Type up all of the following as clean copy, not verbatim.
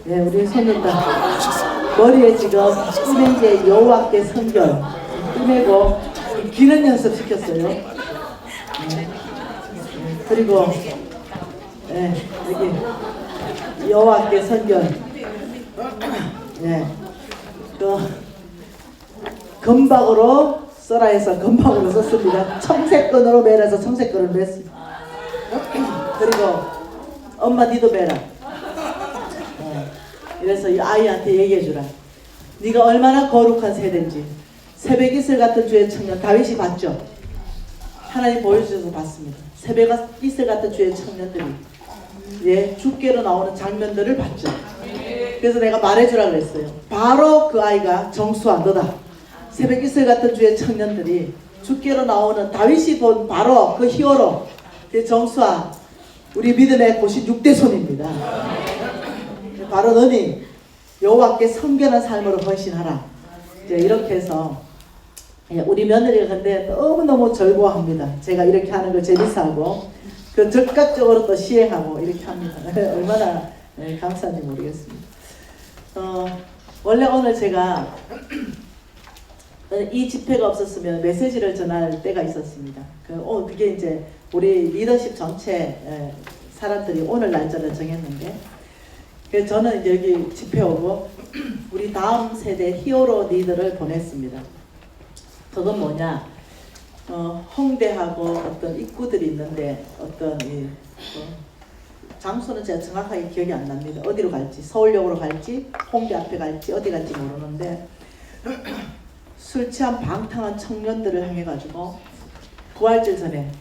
네, 우리 손님들 머리에 지금 이제 여호와께 성결 끄매고 기는 연습 시켰어요. 네. 그리고 네, 여기 여호와께 성결. 네, 그 금박으로 써라 해서 금박으로 썼습니다. 청색끈으로 매라서 청색끈을 맸습니다. 그리고 엄마 니도 매라. 그래서 이 아이한테 얘기해주라. 네가 얼마나 거룩한 세대인지. 새벽 이슬 같은 주의 청년 다윗이 봤죠. 하나님 보여주셔서 봤습니다. 새벽 이슬 같은 주의 청년들이 주께로 나오는 장면들을 봤죠. 그래서 내가 말해주라 그랬어요. 바로 그 아이가 정수아 너다. 새벽 이슬 같은 주의 청년들이 주께로 나오는 다윗이 본 바로 그 히어로 그 정수아 우리 믿음의 96대 손입니다. 바로 너니 여호와께 성결한 삶으로 헌신하라. 이제 이렇게 해서 우리 며느리가 근데 너무너무 즐거워합니다. 제가 이렇게 하는 걸 재밌어하고 그 즉각적으로 또 시행하고 이렇게 합니다. 얼마나 감사한지 모르겠습니다. 원래 오늘 제가 이 집회가 없었으면 메시지를 전할 때가 있었습니다. 그게 이제 우리 리더십 전체 사람들이 오늘 날짜를 정했는데 그래서 저는 이제 여기 집회 오고 우리 다음 세대 히어로 리더를 보냈습니다. 그건 뭐냐? 홍대하고 어떤 입구들이 있는데 어떤 장소는 제가 정확하게 기억이 안 납니다. 어디로 갈지 서울역으로 갈지 홍대 앞에 갈지 어디 갈지 모르는데 술 취한 방탕한 청년들을 향해 가지고 부활절 전에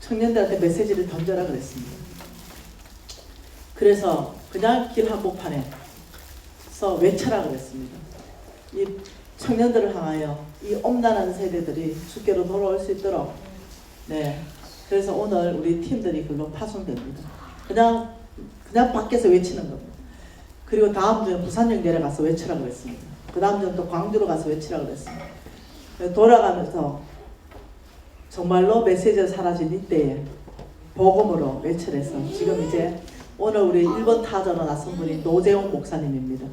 청년들한테 메시지를 던져라 그랬습니다. 그래서 그냥 길 한복판에서 외쳐라 그랬습니다. 이 청년들을 향하여 이 엄난한 세대들이 주께로 돌아올 수 있도록 그래서 오늘 우리 팀들이 그걸로 파송됩니다. 그냥 밖에서 외치는 겁니다. 그리고 다음 주에 부산역 내려가서 외치라 그랬습니다. 그 다음 주는 또 광주로 가서 외치라 그랬습니다. 돌아가면서 정말로 메시지가 사라진 이때에 복음으로 외치래서 지금 이제 오늘 우리 1번 타자로 나선 분이 노재홍 목사님입니다.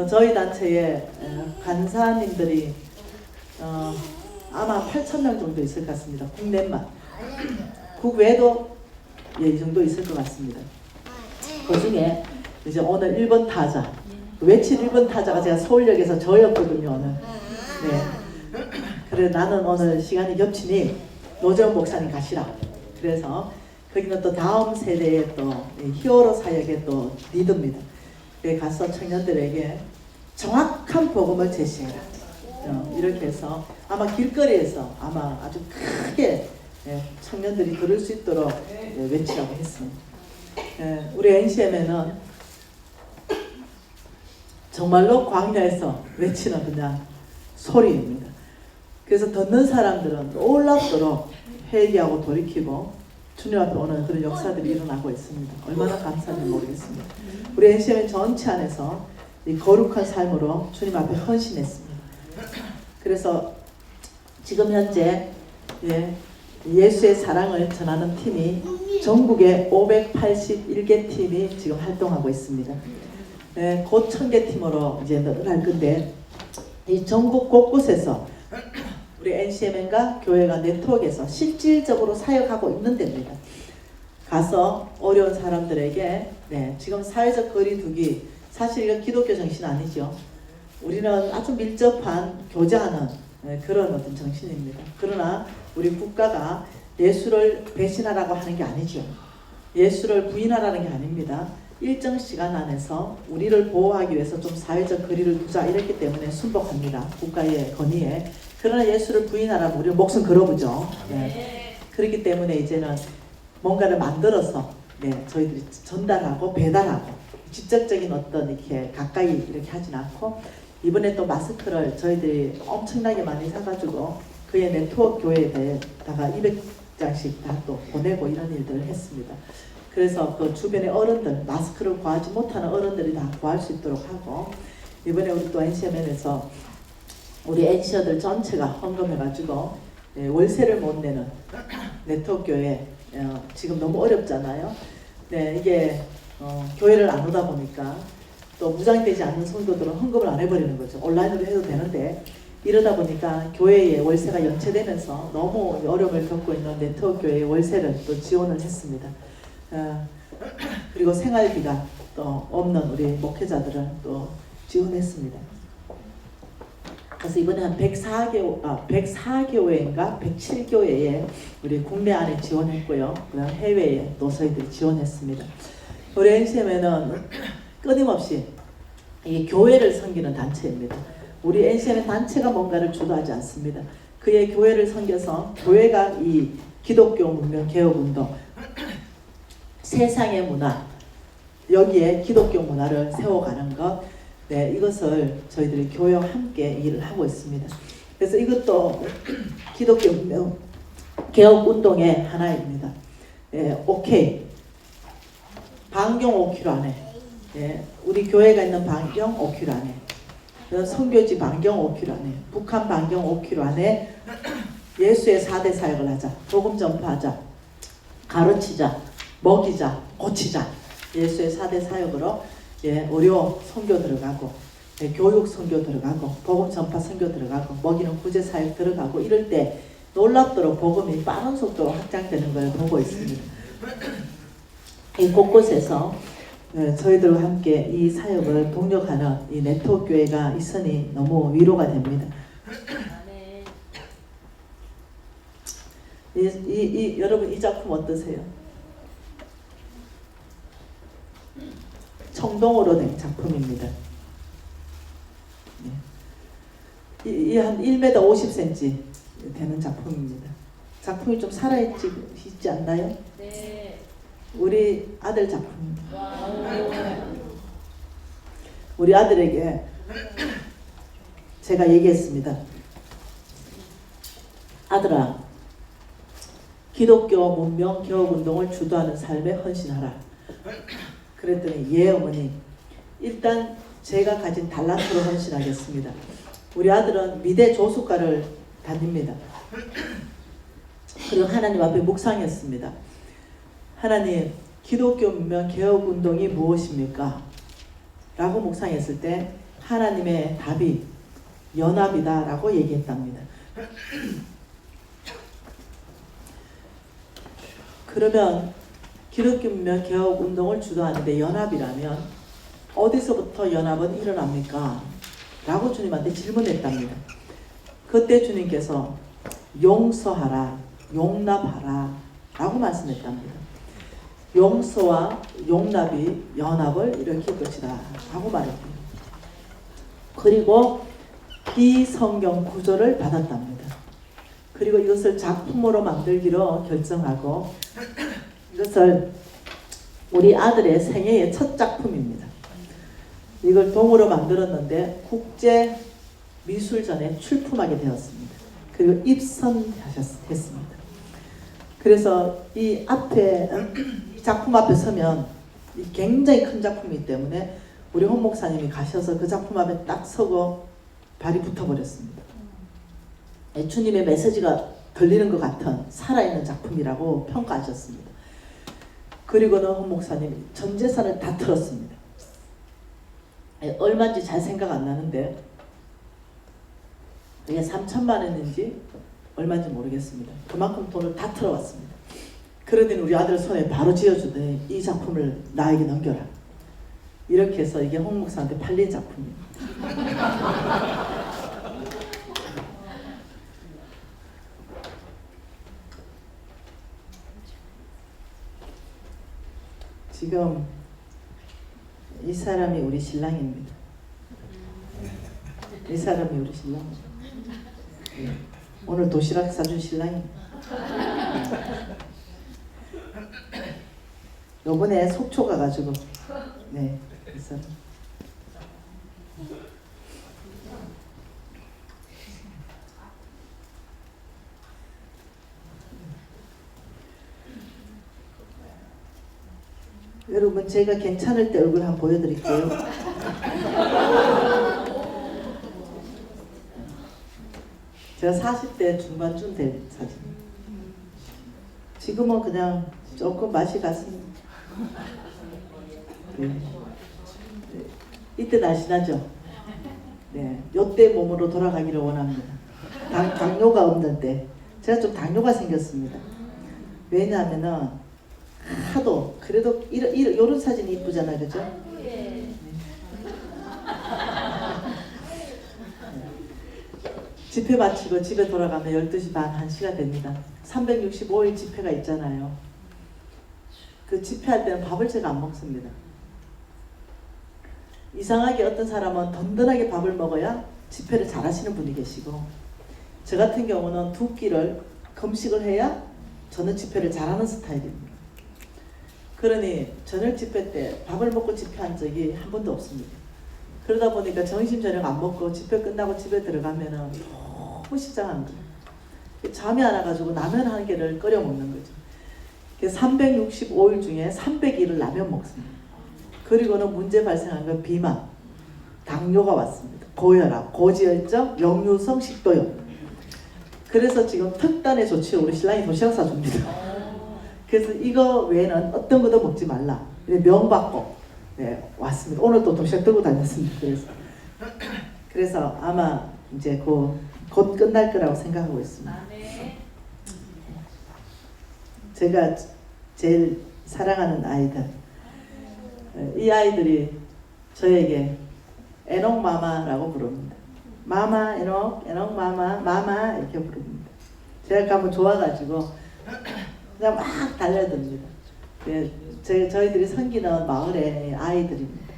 저희 단체에 간사님들이 아마 8,000명 정도 있을 것 같습니다. 국내만. 국외도 이 정도 있을 것 같습니다. 그 중에 이제 오늘 1번 타자 외친 1번 타자가 제가 서울역에서 저였거든요. 오늘. 그래 나는 오늘 시간이 겹치니 노재홍 목사님 가시라. 그래서 거기는 또 다음 세대의 또 히어로 사역의 또 리더입니다. 가서 청년들에게 정확한 복음을 제시해라. 이렇게 해서 아마 길거리에서 아마 아주 크게 청년들이 들을 수 있도록 외치라고 했습니다. 우리 NCM에는 정말로 광야에서 외치는 그냥 소리입니다. 그래서 듣는 사람들은 놀랍도록 회개하고 돌이키고 주님 앞에 오는 그런 역사들이 일어나고 있습니다. 얼마나 감사한지 모르겠습니다. 우리 NCM 전체 안에서 이 거룩한 삶으로 주님 앞에 헌신했습니다. 그래서 지금 현재 예수의 사랑을 전하는 팀이 전국에 581개 팀이 지금 활동하고 있습니다. 곧 1000개 팀으로 이제 늘어날 건데 이 전국 곳곳에서 우리 NCM과 교회가 네트워크에서 실질적으로 사역하고 있는 데입니다. 가서 어려운 사람들에게 지금 사회적 거리두기 사실 이건 기독교 정신 아니죠. 우리는 아주 밀접한 교제하는 그런 어떤 정신입니다. 그러나 우리 국가가 예수를 배신하라고 하는 게 아니죠. 예수를 부인하라는 게 아닙니다. 일정 시간 안에서 우리를 보호하기 위해서 좀 사회적 거리를 두자 이랬기 때문에 순복합니다. 국가의 건의에. 그러나 예수를 부인하라면 우리 목숨 걸어보죠. 그렇기 때문에 이제는 뭔가를 만들어서 저희들이 전달하고 배달하고 직접적인 어떤 이렇게 가까이 이렇게 하진 않고 이번에 또 마스크를 저희들이 엄청나게 많이 사가지고 그의 네트워크 교회에다가 200장씩 다 또 보내고 이런 일들을 했습니다. 그래서 그 주변의 어른들, 마스크를 구하지 못하는 어른들이 다 구할 수 있도록 하고 이번에 우리 또 NCM에서 우리 NC어들 전체가 헌금해가지고 월세를 못 내는 네트워크 교회 지금 너무 어렵잖아요. 이게 교회를 안 오다 보니까 또 무장되지 않는 성도들은 헌금을 안 해버리는 거죠. 온라인으로 해도 되는데 이러다 보니까 교회의 월세가 연체되면서 너무 어려움을 겪고 있는 네트워크 교회의 월세를 또 지원을 했습니다. 그리고 생활비가 또 없는 우리 목회자들은 또 지원했습니다. 그래서 이번에 한 104교회인가 107교회에 우리 국내 안에 지원했고요. 그다음 해외에 또 저희들이 지원했습니다. 우리 NCM에는 끊임없이 이 교회를 섬기는 단체입니다. 우리 NCM은 단체가 뭔가를 주도하지 않습니다. 그의 교회를 섬겨서 교회가 이 기독교 문명 개혁운동, 세상의 문화, 여기에 기독교 문화를 세워가는 것, 네, 이것을 저희들이 교회와 함께 일을 하고 있습니다. 그래서 이것도 기독교 문명 개혁운동의 하나입니다. 오케이. 반경 5km 안에, 우리 교회가 있는 반경 5km 안에, 선교지 반경 5km 안에, 북한 반경 5km 안에 예수의 4대 사역을 하자. 복음 전파하자. 가르치자. 먹이자. 고치자. 예수의 4대 사역으로 의료 선교 들어가고, 교육 선교 들어가고, 복음 전파 선교 들어가고, 먹이는 구제 사역 들어가고, 이럴 때 놀랍도록 복음이 빠른 속도로 확장되는 걸 보고 있습니다. 이 곳곳에서 저희들과 함께 이 사역을 동력하는 이 네트워크 교회가 있으니 너무 위로가 됩니다. 여러분 이 작품 어떠세요? 청동으로 된 작품입니다. 이 한 1m 50cm 되는 작품입니다. 작품이 좀 살아있지 않나요? 네. 우리 아들 작품입니다. 우리 아들에게 제가 얘기했습니다. 아들아, 기독교 문명 개혁운동을 주도하는 삶에 헌신하라. 그랬더니 예 어머니, 일단 제가 가진 달란트로 헌신하겠습니다. 우리 아들은 미대 조수과를 다닙니다. 그리고 하나님 앞에 묵상했습니다. 하나님, 기독교 문명 개혁운동이 무엇입니까? 라고 묵상했을 때 하나님의 답이 연합이다 라고 얘기했답니다. 그러면 기독교 문명 개혁운동을 주도하는데 연합이라면 어디서부터 연합은 일어납니까? 라고 주님한테 질문했답니다. 그때 주님께서 용서하라, 용납하라 라고 말씀했답니다. 용서와 용납이 연합을 일으킬 것이다 라고 말했습니다. 그리고 이 성경 구절을 받았답니다. 그리고 이것을 작품으로 만들기로 결정하고 이것을 우리 아들의 생애의 첫 작품입니다. 이걸 동으로 만들었는데 국제 미술전에 출품하게 되었습니다. 그리고 입선했습니다. 그래서 이 앞에 이 작품 앞에 서면 굉장히 큰 작품이기 때문에 우리 홍 목사님이 가셔서 그 작품 앞에 딱 서고 발이 붙어버렸습니다. 주님의 메시지가 들리는 것 같은 살아있는 작품이라고 평가하셨습니다. 그리고는 홍 목사님이 전 재산을 다 털었습니다. 얼마인지 잘 생각 안 나는데 이게 3천만 원인지 얼마인지 모르겠습니다. 그만큼 돈을 다 털어왔습니다. 그러더니 우리 아들 손에 바로 쥐어주더니 이 작품을 나에게 넘겨라. 이렇게 해서 이게 홍 목사한테 팔린 작품입니다. 지금 이 사람이 우리 신랑입니다. 이 사람이 우리 신랑입니다. 오늘 도시락 사준 신랑입니다. 요번에 속초 가가지고 네, 이 사람. 여러분 제가 괜찮을 때 얼굴 한번 보여드릴게요. 제가 40대 중반쯤 된 사진. 지금은 그냥 조금 맛이 갔습니다. 네. 네. 이때 날씬하죠? 네. 요때 몸으로 돌아가기를 원합니다. 당뇨가 없는데. 제가 좀 당뇨가 생겼습니다. 왜냐하면은 하도 그래도 이런 사진이 이쁘잖아요, 그죠? 집회 마치고 집에 돌아가면 12시 반, 1시가 됩니다. 365일 집회가 있잖아요. 그 집회할 때는 밥을 제가 안 먹습니다. 이상하게 어떤 사람은 든든하게 밥을 먹어야 집회를 잘 하시는 분이 계시고, 저 같은 경우는 두 끼를 금식을 해야 저는 집회를 잘하는 스타일입니다. 그러니 저녁 집회 때 밥을 먹고 집회한 적이 한 번도 없습니다. 그러다 보니까 점심 저녁 안 먹고 집회 끝나고 집에 들어가면은 너무 시장한 거예요. 잠이 안 와가지고 라면 한 개를 끓여 먹는 거죠. 365일 중에 300일을 라면 먹습니다. 그리고는 문제 발생한 건 비만, 당뇨가 왔습니다. 고혈압, 고지혈증, 역류성 식도염. 그래서 지금 특단의 조치로 우리 신랑이 도시락 사줍니다. 그래서 이거 외에는 어떤 것도 먹지 말라. 명받고 네, 왔습니다. 오늘 또 도시락 들고 다녔습니다. 그래서 아마 이제 곧 끝날 거라고 생각하고 있습니다. 제가 제일 사랑하는 아이들, 이 아이들이 저에게 에녹마마라고 부릅니다. 마마, 에녹 마마, 마마 이렇게 부릅니다. 제가 가면 좋아가지고 그냥 막 달려듭니다. 네, 저희들이 섬기는 마을의 아이들입니다.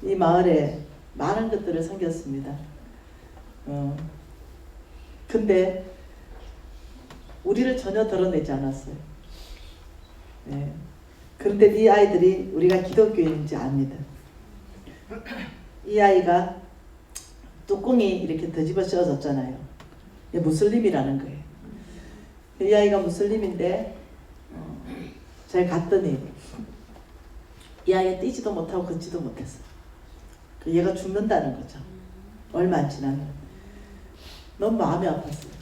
이 마을에 많은 것들을 섬겼습니다. 근데 우리를 전혀 드러내지 않았어요. 네. 그런데 이 아이들이 우리가 기독교인인지 압니다. 이 아이가 뚜껑이 이렇게 뒤집어 씌워졌잖아요. 무슬림이라는 거예요. 이 아이가 무슬림인데 제가 갔더니 이 아이가 뛰지도 못하고 걷지도 못했어요. 얘가 죽는다는 거죠. 얼마 안 지나면. 너무 마음이 아팠어요.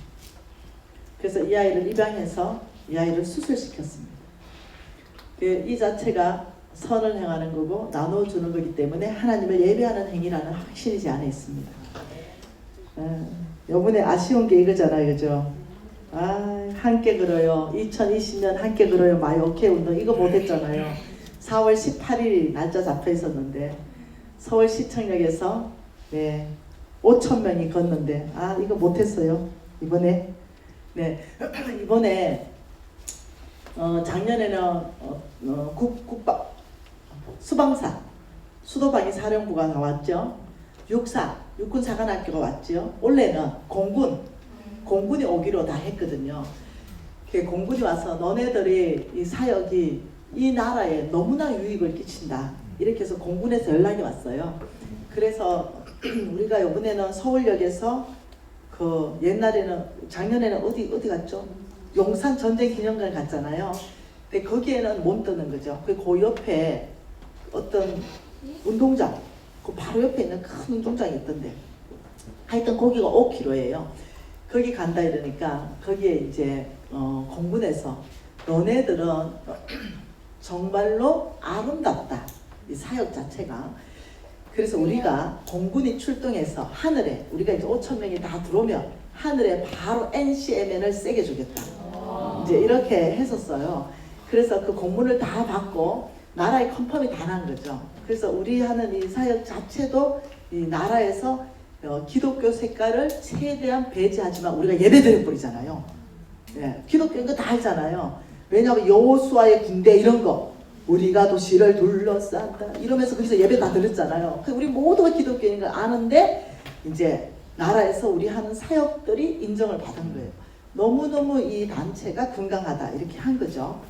그래서 이 아이를 입양해서 이 아이를 수술시켰습니다. 이 자체가 선을 행하는 거고 나눠주는 거기 때문에 하나님을 예배하는 행위라는 확신이 제 안에 있습니다. 요번에 아쉬운 게 이거잖아요, 그죠? 함께 걸어요. 2020년 함께 걸어요. 마이오케 운동 이거 못했잖아요. 4월 18일 날짜 잡혀 있었는데 서울시청역에서 5,000명이 걷는데 이거 못했어요. 이번에 이번에 작년에는 국방 수방사 수도방위 사령부가 나왔죠. 육군사관학교가 왔죠. 원래는 공군이 오기로 다 했거든요. 공군이 와서 너네들이 이 사역이 이 나라에 너무나 유익을 끼친다. 이렇게 해서 공군에서 연락이 왔어요. 그래서 우리가 이번에는 서울역에서 옛날에는 작년에는 어디 갔죠? 용산 전쟁 기념관 갔잖아요. 근데 거기에는 못 뜨는 거죠. 그 옆에 어떤 운동장, 그 바로 옆에 있는 큰 운동장이 있던데. 하여튼 거기가 5km예요. 거기 간다 이러니까 거기에 이제 공군에서 너네들은 정말로 아름답다. 이 사역 자체가. 그래서 우리가 공군이 출동해서 하늘에 우리가 이제 5,000명이 다 들어오면 하늘에 바로 NCMN을 세게 주겠다. 이제 이렇게 했었어요. 그래서 그 공문을 다 받고 나라의 컨펌이 다 난 거죠. 그래서 우리 하는 이 사역 자체도 이 나라에서 기독교 색깔을 최대한 배제하지만 우리가 예배드릴 뿐이잖아요. 기독교인 거 다 알잖아요. 왜냐하면 여호수아의 군대 이런 거 우리가 도시를 둘러싼다 이러면서 거기서 예배 다 드렸잖아요. 우리 모두가 기독교인 걸 아는데 이제 나라에서 우리 하는 사역들이 인정을 받은 거예요. 너무너무 이 단체가 건강하다 이렇게 한 거죠.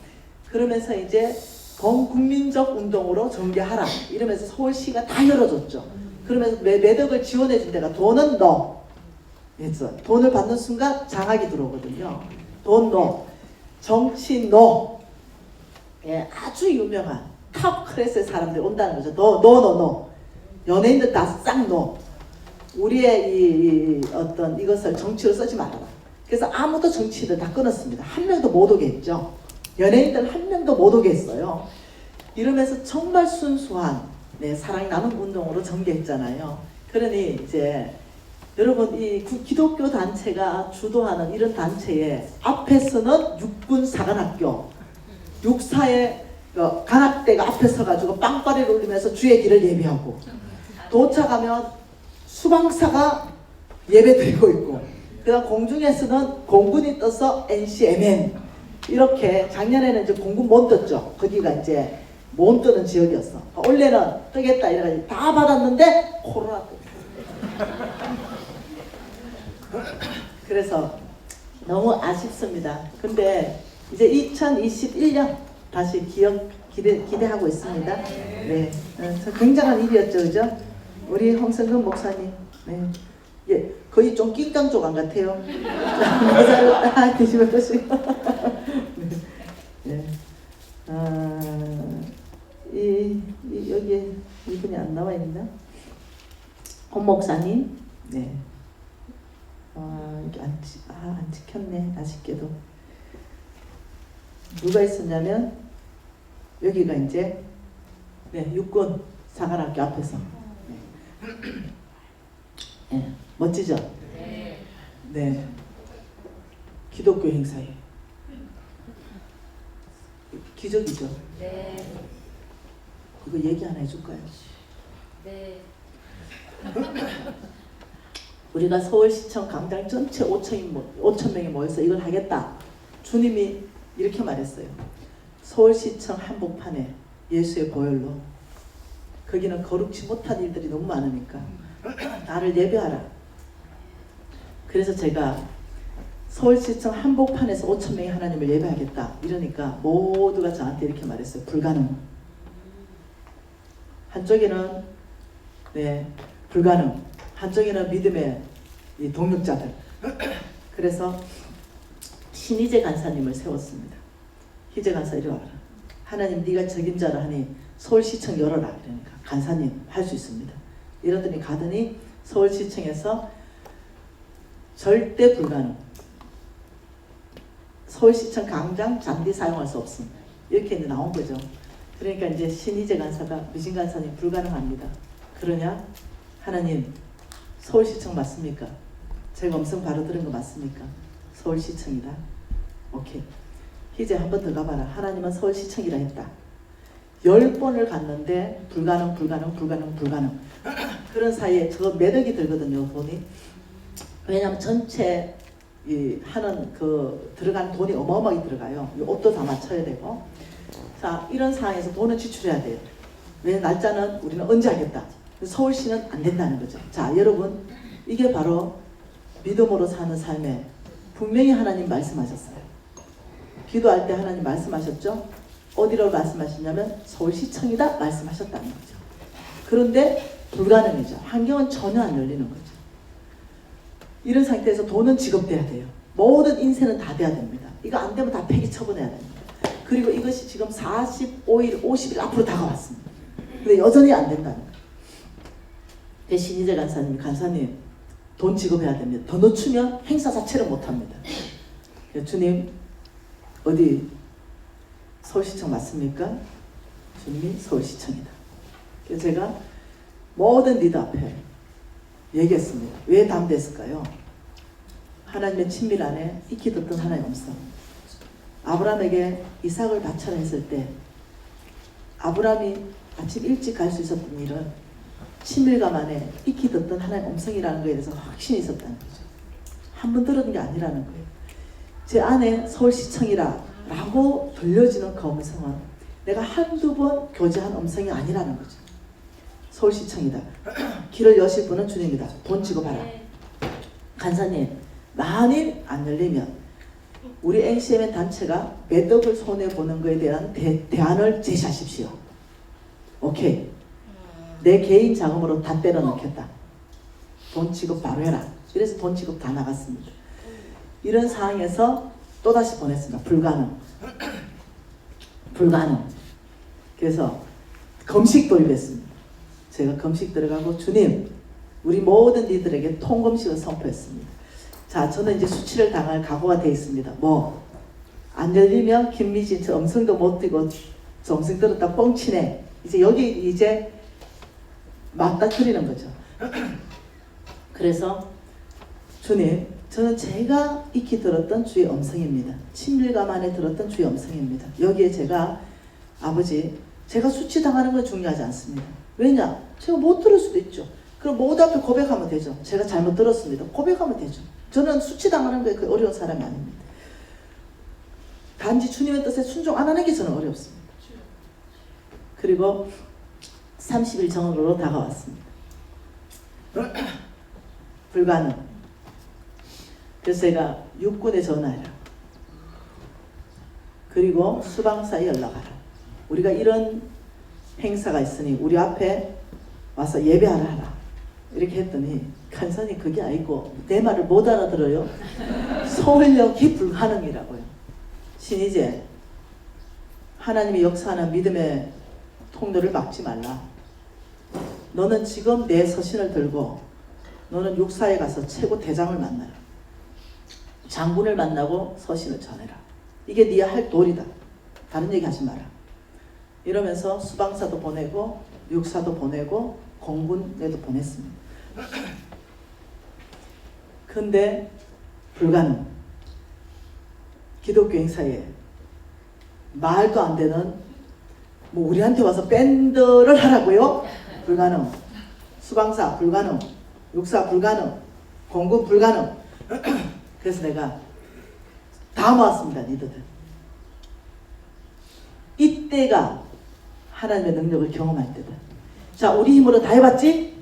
그러면서 이제 범국민적 운동으로 전개하라 이러면서 서울시가 다 열어줬죠. 그러면서 매덕을 지원해 준 데가 돈은 너 했어. 돈을 받는 순간 장학이 들어오거든요. 돈 너, 정치 너, 아주 유명한 탑 클래스의 사람들이 온다는 거죠. 너 연예인들 다 싹 너. 우리의 이 어떤 이것을 정치로 쓰지 말아라. 그래서 아무도 정치를 다 끊었습니다. 한 명도 못 오게 했죠. 연예인들 한 명도 못 오게 했어요. 이러면서 정말 순수한 사랑 나눔 운동으로 전개했잖아요. 그러니 이제 여러분 이 기독교 단체가 주도하는 이런 단체의 앞에서는 육군 사관학교 육사의 관악대가 앞에 서가지고 빵빠리를 울리면서 주의 길을 예배하고 도착하면 수방사가 예배 드리고 있고 그다음 공중에서는 공군이 떠서 NCMN 이렇게 작년에는 이제 공군 못 떴죠. 거기가 이제 못 뜨는 지역이었어. 원래는 뜨겠다 이래가지고 다 받았는데 코로나 또. 그래서 너무 아쉽습니다. 근데 이제 2021년 다시 기대하고 있습니다. 네, 굉장한 일이었죠, 그죠? 우리 홍성근 목사님, 네, 예, 거의 좀 낑깡조각 같아요. 모자를 딱 뒤집어 보시고, 네, 여기 이분이 안 나와 있나? 홍 목사님, 네, 이게 안 찍혔네, 아쉽게도. 누가 있었냐면 여기가 이제 육군 사관학교 앞에서 멋지죠? 네. 기독교 행사에 기적이죠? 네. 이거 얘기 하나 해줄까요? 네. 우리가 서울시청 강당 전체 5천 명이 모여서 이걸 하겠다. 주님이 이렇게 말했어요. 서울시청 한복판에 예수의 보혈로 거기는 거룩지 못한 일들이 너무 많으니까 나를 예배하라. 그래서 제가 서울시청 한복판에서 5천 명이 하나님을 예배하겠다 이러니까 모두가 저한테 이렇게 말했어요. 불가능. 한쪽에는 불가능, 한쪽에는 믿음의 이 동력자들. 그래서 신희재 간사님을 세웠습니다. 희재 간사 이리 와라. 하나님 네가 적임자라 하니 서울시청 열어라. 그러니까 간사님 할 수 있습니다. 이러더니 가더니 서울시청에서 절대 불가능. 서울시청 강장 잔디 사용할 수 없음. 이렇게 이제 나온 거죠. 그러니까 이제 신희재 간사가 미진 간사님 불가능합니다. 그러냐? 하나님 서울시청 맞습니까? 제가 음성 바로 들은 거 맞습니까? 서울시청이다. 오케이. 희재 한 번 더 가봐라. 하나님은 서울시청이라 했다. 10번을 갔는데 불가능. 그런 사이에 저 매덕이 들거든요, 돈이. 왜냐하면 전체 하는 들어간 돈이 어마어마하게 들어가요. 옷도 다 맞춰야 되고. 자, 이런 상황에서 돈을 지출해야 돼요. 왜 날짜는 우리는 언제 하겠다. 서울시는 안 된다는 거죠. 자, 여러분 이게 바로 믿음으로 사는 삶에 분명히 하나님 말씀하셨어요. 기도할 때 하나님 말씀하셨죠. 어디로 말씀하시냐면 서울시청이다 말씀하셨다는 거죠. 그런데 불가능이죠. 환경은 전혀 안 열리는 거죠. 이런 상태에서 돈은 지급돼야 돼요. 모든 인쇄는 다 돼야 됩니다. 이거 안 되면 다 폐기 처분해야 됩니다. 그리고 이것이 지금 45일, 50일 앞으로 다가왔습니다. 근데 여전히 안 된다는 거예요. 신희재 간사님 돈 지급해야 됩니다. 더 늦추면 행사 자체를 못합니다. 주님 어디 서울시청 맞습니까? 주님이 서울시청이다. 그래서 제가 모든 리더 앞에 얘기했습니다. 왜 담대했을까요? 하나님의 친밀 안에 익히 듣던 하나의 음성. 아브라함에게 이삭을 바쳐라 했을 때 아브라함이 아침 일찍 갈 수 있었던 일은 친밀감 안에 익히 듣던 하나의 음성이라는 것에 대해서 확신이 있었다는 거죠. 한 번 들은 게 아니라는 거예요. 제 안에 서울시청이라 라고 들려지는 그 음성은 내가 한두 번 교제한 음성이 아니라는 거죠. 서울시청이다. 길을 여실 분은 주님이다. 돈 지급하라. 간사님 만일 안 열리면 우리 NCMN 단체가 매덕을 손해보는 것에 대한 대안을 제시하십시오. 오케이. 내 개인 자금으로 다 때려 넣겠다. 돈 지급 바로 해라. 그래서 돈 지급 다 나갔습니다. 이런 상황에서 또다시 보냈습니다. 불가능. 그래서 금식 돌입했습니다. 제가 금식 들어가고 주님 우리 모든 이들에게 통금식을 선포했습니다. 자, 저는 이제 수치를 당할 각오가 되어 있습니다. 안 열리면 김미진 저 음성도 못 띄고 정성 들었다 뻥치네. 이제 여기 이제 맞닥뜨리는 거죠. 그래서 주님, 저는 제가 익히 들었던 주의 음성입니다. 친밀감 안에 들었던 주의 음성입니다. 여기에 제가 아버지, 제가 수치당하는 건 중요하지 않습니다. 왜냐? 제가 못 들을 수도 있죠. 그럼 모두 앞에 고백하면 되죠. 제가 잘못 들었습니다. 고백하면 되죠. 저는 수치당하는 게 그 어려운 사람이 아닙니다. 단지 주님의 뜻에 순종 안 하는 게 저는 어렵습니다. 그리고 30일 전으로 다가왔습니다. 불가능. 그래서 제가 육군에 전화해라. 그리고 수방사에 연락하라. 우리가 이런 행사가 있으니 우리 앞에 와서 예배하라 하라. 이렇게 했더니 간사님 그게 아니고 내 말을 못 알아들어요. 서울역이 불가능이라고요. 신이제, 하나님이 역사하는 믿음의 통로를 막지 말라. 너는 지금 내 서신을 들고 너는 육사에 가서 최고 대장을 만나라. 장군을 만나고 서신을 전해라. 이게 네가 할 도리다. 다른 얘기 하지 마라. 이러면서 수방사도 보내고 육사도 보내고 공군에도 보냈습니다. 근데 불가능. 기독교 행사에 말도 안 되는 뭐 우리한테 와서 밴드를 하라고요? 불가능. 수방사 불가능. 육사 불가능. 공군 불가능. 그래서 내가 다 모았습니다. 니들들. 이때가 하나님의 능력을 경험할 때다. 자, 우리 힘으로 다 해봤지?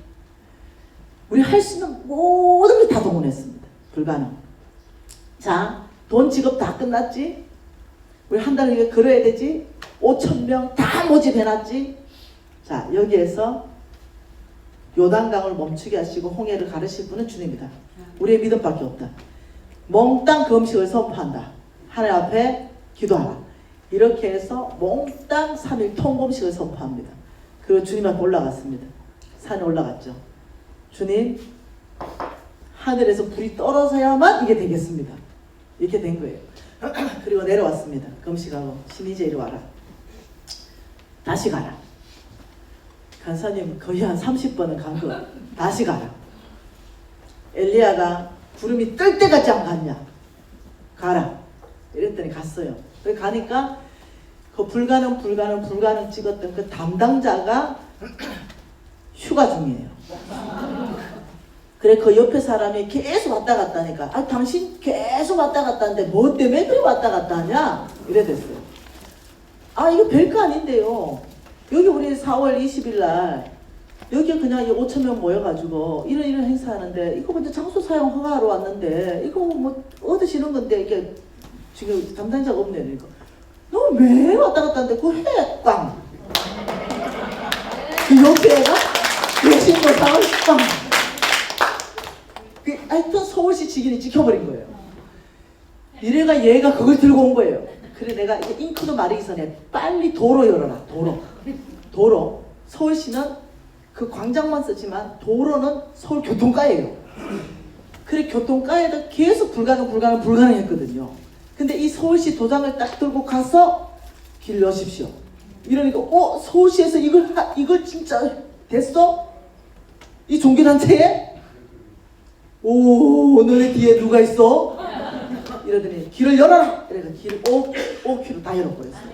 우리 할 수 있는 모든 걸 다 동원했습니다. 불가능. 자, 돈 지급 다 끝났지? 우리 한 달에 이거 걸어야 되지? 5,000명 다 모집해놨지? 자, 여기에서 요단강을 멈추게 하시고 홍해를 가르실 분은 주님이다. 우리의 믿음밖에 없다. 몽땅 그 음식을 선포한다. 하나님 앞에 기도하라. 이렇게 해서 몽땅 3일 통금식을 선포합니다. 그리고 주님 앞에 올라갔습니다. 산에 올라갔죠. 주님, 하늘에서 불이 떨어져야만 이게 되겠습니다. 이렇게 된 거예요. 그리고 내려왔습니다. 금식하고 신이제 이리 와라. 다시 가라. 간사님 거의 한 30번은 간 거. 다시 가라. 엘리야가 구름이 뜰 때까지 안 갔냐? 가라. 이랬더니 갔어요. 그래 가니까 그 불가능 찍었던 그 담당자가 휴가 중이에요. 그래 그 옆에 사람이 계속 왔다 갔다 하니까 아 당신 계속 왔다 갔다 하는데 뭐 때문에 그래 왔다 갔다 하냐? 이래 됐어요. 아 이거 별거 아닌데요. 여기 우리 4월 20일 날 여기 그냥 5,000명 모여가지고 이런 행사하는데 이거 먼저 장소 사용 허가하러 왔는데 이거 뭐 얻으시는 건데 이게 지금 담당자가 없네요. 이거 너 왜 왔다 갔다 하는데 그 해꽝 그 옆에 애가 외신도 사올 빵 그 하여튼 서울시 직인이 찍혀버린 거예요. 이래가 얘가 그걸 들고 온 거예요. 그래 내가 이제 잉크도 마르기 전에 빨리 도로 열어라. 도로. 서울시는 그 광장만 쓰지만 도로는 서울 교통가예요. 그래 교통가에다 계속 불가능 했거든요. 근데 이 서울시 도장을 딱 들고 가서 길 여십시오. 이러니까 서울시에서 이걸 진짜 됐어? 이 종교단체에? 오 너네 뒤에 누가 있어? 이러더니 길을 열어라! 이래서 길을 5km 다 열어버렸어요.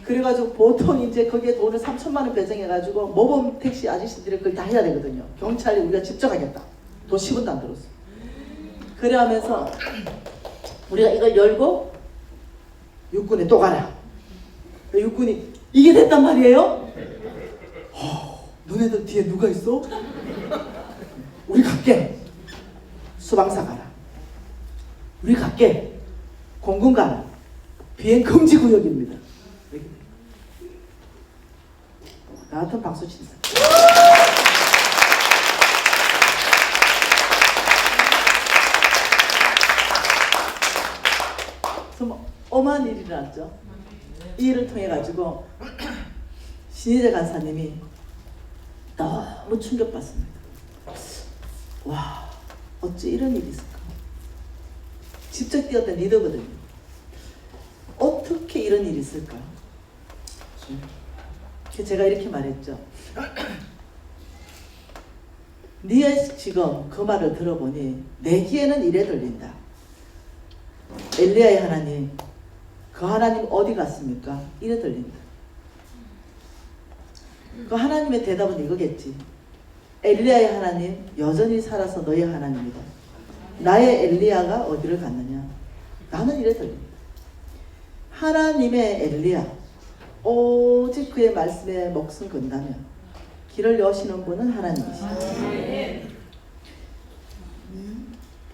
그래가지고 보통 이제 거기에 돈을 3,000만 원 배정해가지고 모범 택시 아저씨들이 그걸 다 해야 되거든요. 경찰이 우리가 직접 하겠다. 돈 10원도 안 들었어. 그래 하면서 우리가 이걸 열고 육군에 또 가라. 육군이 이게 됐단 말이에요? 너네들 뒤에 누가 있어? 우리 갈게. 수방사 가라. 우리 갈게. 공군 가라. 비행 금지 구역입니다. 나 같은 박수 치세요. 정말 엄한 일이 일어났죠. 이 일을 통해 가지고 신희재 간사님이 너무 충격받습니다. 와, 어찌 이런 일이 있을까? 직접 뛰었던 리더거든요. 어떻게 이런 일이 있을까? 그래서 제가 이렇게 말했죠. 네 지금 그 말을 들어보니 내 귀에는 이래 들린다. 엘리야의 하나님, 그 하나님 어디 갔습니까? 이래 들린다. 그 하나님의 대답은 이거겠지. 엘리야의 하나님 여전히 살아서 너의 하나님이다. 나의 엘리야가 어디를 갔느냐? 나는 이래 들린다. 하나님의 엘리야, 오직 그의 말씀에 목숨 건다면 길을 여시는 분은 하나님이시다.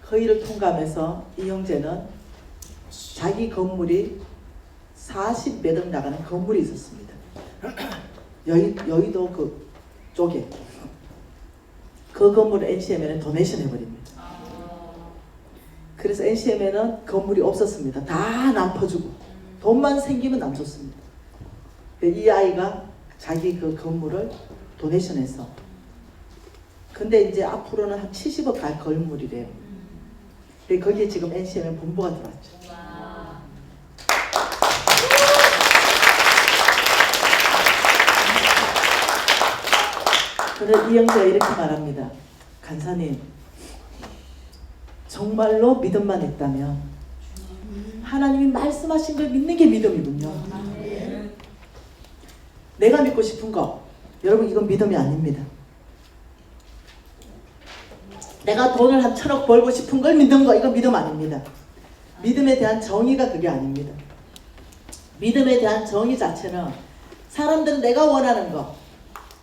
그 일을 통과하면서 이 형제는 자기 건물이 40몇 억 나가는 건물이 있었습니다. 여의도 그 쪽에 그 건물을 NCM에는 도네이션 해버립니다. 그래서 NCM에는 건물이 없었습니다. 다 남퍼주고 돈만 생기면 남줬습니다. 이 아이가 자기 그 건물을 도네이션해서, 근데 이제 앞으로는 한 70억 갈 건물이래요. 거기에 지금 NCM에 본부가 들어왔죠. 그래서 이 형제가 이렇게 말합니다. 간사님, 정말로 믿음만 있다면 하나님이 말씀하신 걸 믿는 게 믿음이군요. 내가 믿고 싶은 거, 여러분 이건 믿음이 아닙니다. 내가 돈을 한 1,000억 벌고 싶은 걸 믿는 거, 이건 믿음 아닙니다. 믿음에 대한 정의가 그게 아닙니다. 믿음에 대한 정의 자체는 사람들은 내가 원하는 거,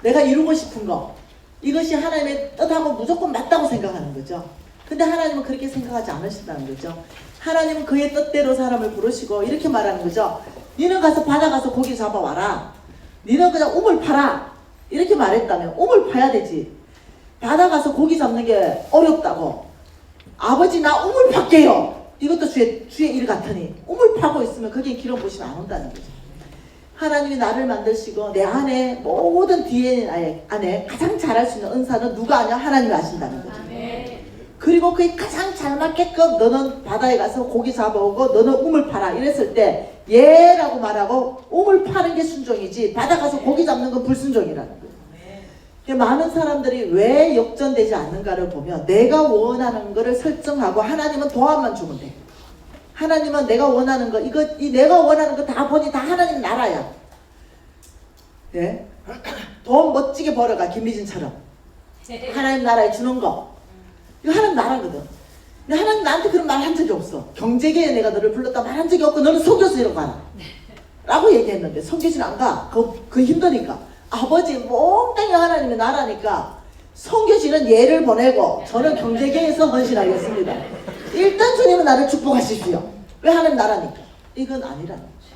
내가 이루고 싶은 거, 이것이 하나님의 뜻하고 무조건 맞다고 생각하는 거죠. 근데 하나님은 그렇게 생각하지 않으신다는 거죠. 하나님은 그의 뜻대로 사람을 부르시고 이렇게 말하는 거죠. 니는 가서 바다 가서 고기 잡아와라. 니는 그냥 우물 파라. 이렇게 말했다면 우물 파야 되지. 바다 가서 고기 잡는 게 어렵다고. 아버지 나 우물 팔게요. 이것도 주의 일 같으니 우물 파고 있으면 거기에 기름 부으시면 안 온다는 거죠. 하나님이 나를 만드시고 내 안에 모든 DNA 안에 가장 잘할 수 있는 은사는 누가 아냐? 하나님이 아신다는 거죠. 그리고 그게 가장 잘 맞게끔 너는 바다에 가서 고기 잡아오고 너는 우물 파라 이랬을 때 예라고 말하고 우물 파는 게 순종이지 바다 가서 고기 잡는 건 불순종이라는 거예요. 많은 사람들이 왜 역전되지 않는가를 보면 내가 원하는 거를 설정하고 하나님은 도움만 주면 돼. 하나님은 내가 원하는 거, 이 내가 원하는 거 다 보니 다 하나님 나라야. 예? 돈 멋지게 벌어가, 김미진처럼. 하나님 나라에 주는 거. 이거 하나님 나라거든. 근데 하나님 나한테 그런 말 한 적이 없어. 경제계에 내가 너를 불렀다 말 한 적이 없고 너는 선교사로 가라. 라고 얘기했는데 선교지는 안 가. 그 힘드니까. 아버지 몽땅이 하나님의 나라니까 선교지는 얘를 보내고 저는 경제계에서 헌신하겠습니다. 일단 주님은 나를 축복하십시오. 왜 하나님 나라니까? 이건 아니라는 거죠.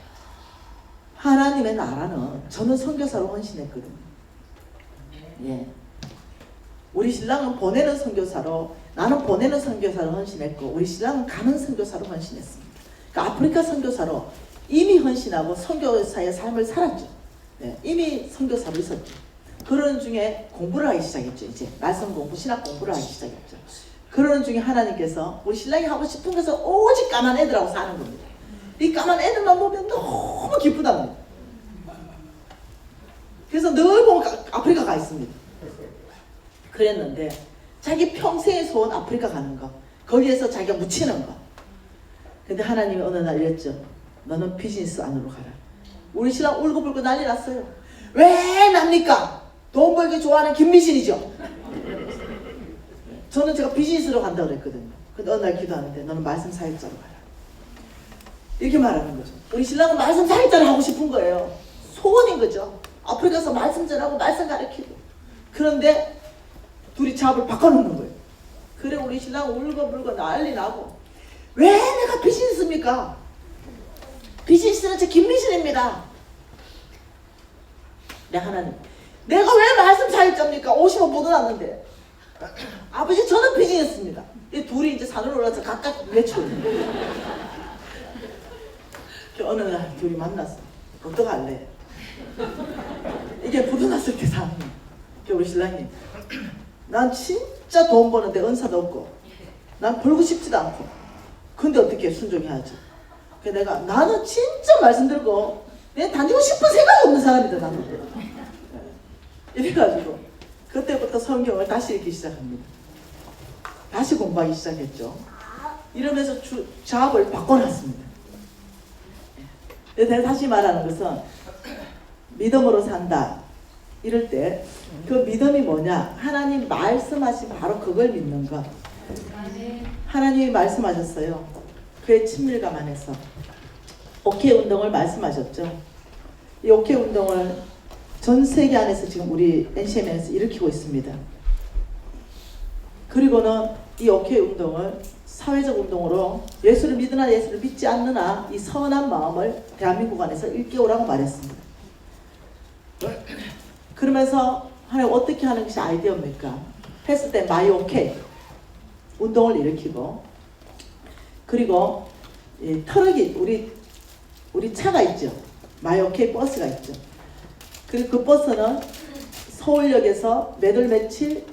하나님의 나라는 저는 선교사로 헌신했거든요. 예. 우리 신랑은 보내는 선교사로, 나는 보내는 선교사로 헌신했고 우리 신랑은 가는 선교사로 헌신했습니다. 그러니까 아프리카 선교사로 이미 헌신하고 선교사의 삶을 살았죠. 예. 이미 선교사로 있었죠. 그러는 중에 공부를 하기 시작했죠. 이제 말씀 공부, 신학 공부를 하기 시작했죠. 그러는 중에 하나님께서 우리 신랑이 하고 싶은 것은 오직 까만 애들하고 사는 겁니다. 이 까만 애들만 보면 너무 기쁘답니다. 그래서 늘 보면 아프리카 가 있습니다. 그랬는데 자기 평생의 소원 아프리카 가는 거, 거기에서 자기가 묻히는 거. 근데 하나님이 어느 날 이랬죠. 너는 비즈니스 안으로 가라. 우리 신랑 울고불고 난리 났어요. 왜 납니까? 돈 벌기 좋아하는 김미신이죠. 저는 제가 비즈니스로 간다고 그랬거든요. 근데 어느 날 기도하는데 너는 말씀 사역자로 가라. 이렇게 말하는 거죠. 우리 신랑은 말씀 사역자를 하고 싶은 거예요. 소원인 거죠. 아프리카에서 말씀 전하고 말씀 가르치고. 그런데 둘이 잡을 바꿔놓는 거예요. 그래 우리 신랑은 울고불고 난리 나고 왜 내가 비즈니스입니까? 비즈니스는 제 김미신입니다. 네 하나님, 내가 왜 말씀 사역자입니까? 50원 묻어놨는데. 아버지 저는 비즈니스입니다. 이 둘이 이제 산으로 올라서 각각 외쳐요. 어느 날 둘이 만났어. 어떡할래? 이게 묻어놨을 때 상황이. 우리 신랑이 난 진짜 돈 버는데 은사도 없고 난 벌고 싶지도 않고 근데 어떻게 순종해야지. 그래서 내가 나는 진짜 말씀 들고 그냥 다니고 싶은 생각이 없는 사람이다 나는. 이래가지고 그때부터 성경을 다시 읽기 시작합니다. 다시 공부하기 시작했죠. 이러면서 작업을 바꿔놨습니다. 내가 다시 말하는 것은 믿음으로 산다 이럴 때 그 믿음이 뭐냐? 하나님 말씀하신 바로 그걸 믿는 것. 하나님이 말씀하셨어요. 그의 친밀감 안에서 오케이 운동을 말씀하셨죠. 이 오케이 운동을 전 세계 안에서 지금 우리 NCM에서 일으키고 있습니다. 그리고는 이 오케이 운동을 사회적 운동으로 예수를 믿으나 예수를 믿지 않느나 이 선한 마음을 대한민국 안에서 일깨우라고 말했습니다. 그러면서 하나님 어떻게 하는 것이 아이디어입니까? 했을 때 마이 오케이 운동을 일으키고, 그리고 트럭이 우리 차가 있죠. 마이 오케이 버스가 있죠. 그리고 그 버스는 서울역에서 매달 며칠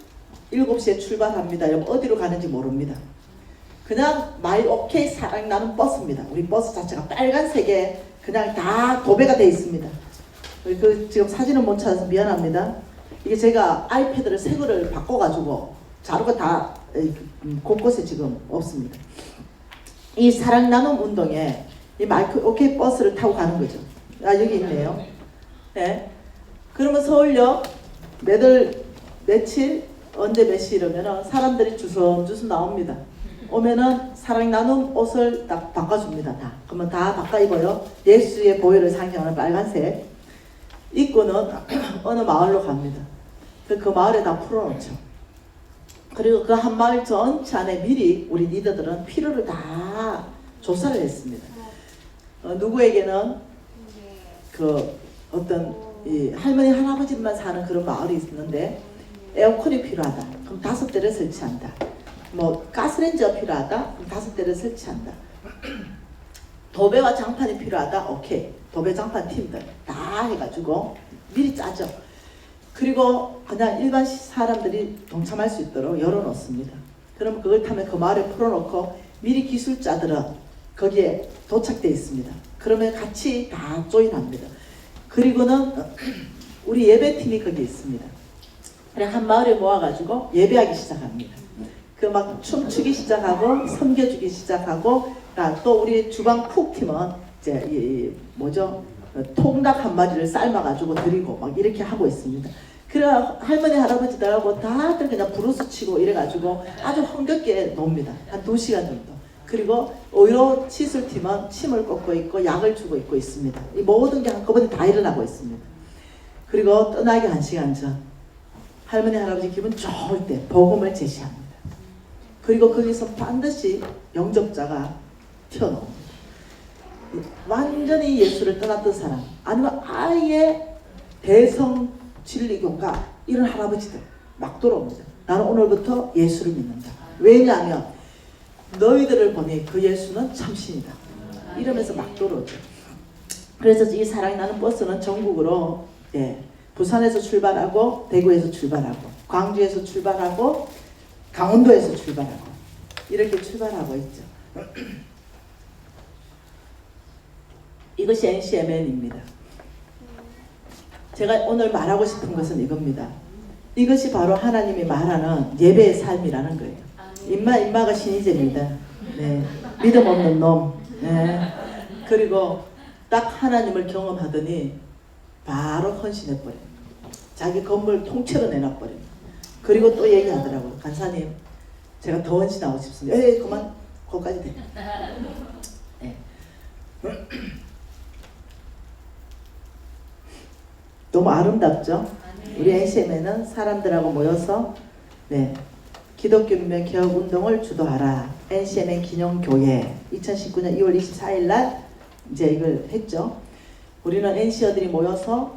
7시에 출발합니다. 여러분 어디로 가는지 모릅니다. 그냥 마이 오케이 사랑나는 버스입니다. 우리 버스 자체가 빨간색에 그냥 다 도배가 되어 있습니다. 그 지금 사진은 못 찾아서 미안합니다. 이게 제가 아이패드를 새 거를 바꿔가지고 자료가 다 곳곳에 지금 없습니다. 이 사랑 나눔 운동에 이 마이크 오케이 버스를 타고 가는 거죠. 아 여기 있네요. 네. 그러면 서울역 매달 며칠 언제 몇 시 이러면은 사람들이 주섬주섬 나옵니다. 오면은 사랑 나눔 옷을 딱 바꿔줍니다. 다. 그러면 다 바꿔 입어요. 예수의 보혈을 상징하는 빨간색 입고는 어느 마을로 갑니다. 그 마을에 다 풀어놓죠. 그리고 그 한 마을 전체 안에 미리 우리 리더들은 필요를 다 조사를 했습니다. 누구에게는 그 어떤 이 할머니 할아버지만 사는 그런 마을이 있는데 에어컨이 필요하다. 그럼 5대를 설치한다. 뭐 가스레인지가 필요하다. 그럼 5대를 설치한다. 도배와 장판이 필요하다. 오케이. 도배 장판 팀들 다 해가지고 미리 짜죠. 그리고 그냥 일반 사람들이 동참할 수 있도록 열어놓습니다. 그러면 그걸 타면 그 마을에 풀어놓고 미리 기술자들은 거기에 도착되어 있습니다. 그러면 같이 다 조인합니다. 그리고는 우리 예배팀이 거기 있습니다. 그냥 한 마을에 모아가지고 예배하기 시작합니다. 그 막 춤추기 시작하고 섬겨주기 시작하고, 또 우리 주방 쿡팀은 이제 뭐죠? 통닭 한 마리를 삶아가지고 드리고 막 이렇게 하고 있습니다. 그래 할머니 할아버지들하고 다들 그냥 브루스 치고 이래가지고 아주 흥겹게 놉니다. 한 2시간 정도. 그리고 의료 시술팀은 침을 꽂고 있고 약을 주고 있습니다. 이 모든 게 한꺼번에 다 일어나고 있습니다. 그리고 떠나기 1시간 전 할머니 할아버지 기분 좋을 때 복음을 제시합니다. 그리고 거기서 반드시 영접자가 튀어나옵니다. 완전히 예수를 떠났던 사람, 아니면 아예 대성 진리교가 이런 할아버지들 막 돌아옵니다. 나는 오늘부터 예수를 믿는다. 왜냐하면 너희들을 보니 그 예수는 참신이다. 이러면서 막 돌아오죠. 그래서 이 사랑이 나는 버스는 전국으로 부산에서 출발하고 대구에서 출발하고 광주에서 출발하고 강원도에서 출발하고 이렇게 출발하고 있죠. 이것이 NCMN입니다. 제가 오늘 말하고 싶은 것은 이겁니다. 이것이 바로 하나님이 말하는 예배의 삶이라는 거예요. 인마가 신이제입니다. 네. 믿음 없는 놈. 네. 그리고 딱 하나님을 경험하더니 바로 헌신해버려요. 자기 건물 통째로 내놔버려요. 그리고 또 얘기하더라고요. 간사님, 제가 더 헌신하고 싶습니다. 그만, 거기까지 돼. 네. 너무 아름답죠? 우리 NCM에는 사람들하고 모여서 기독교 문명 개혁 운동을 주도하라. NCMN 기념교회 2019년 2월 24일 날 이제 이걸 했죠. 우리는 NC어들이 모여서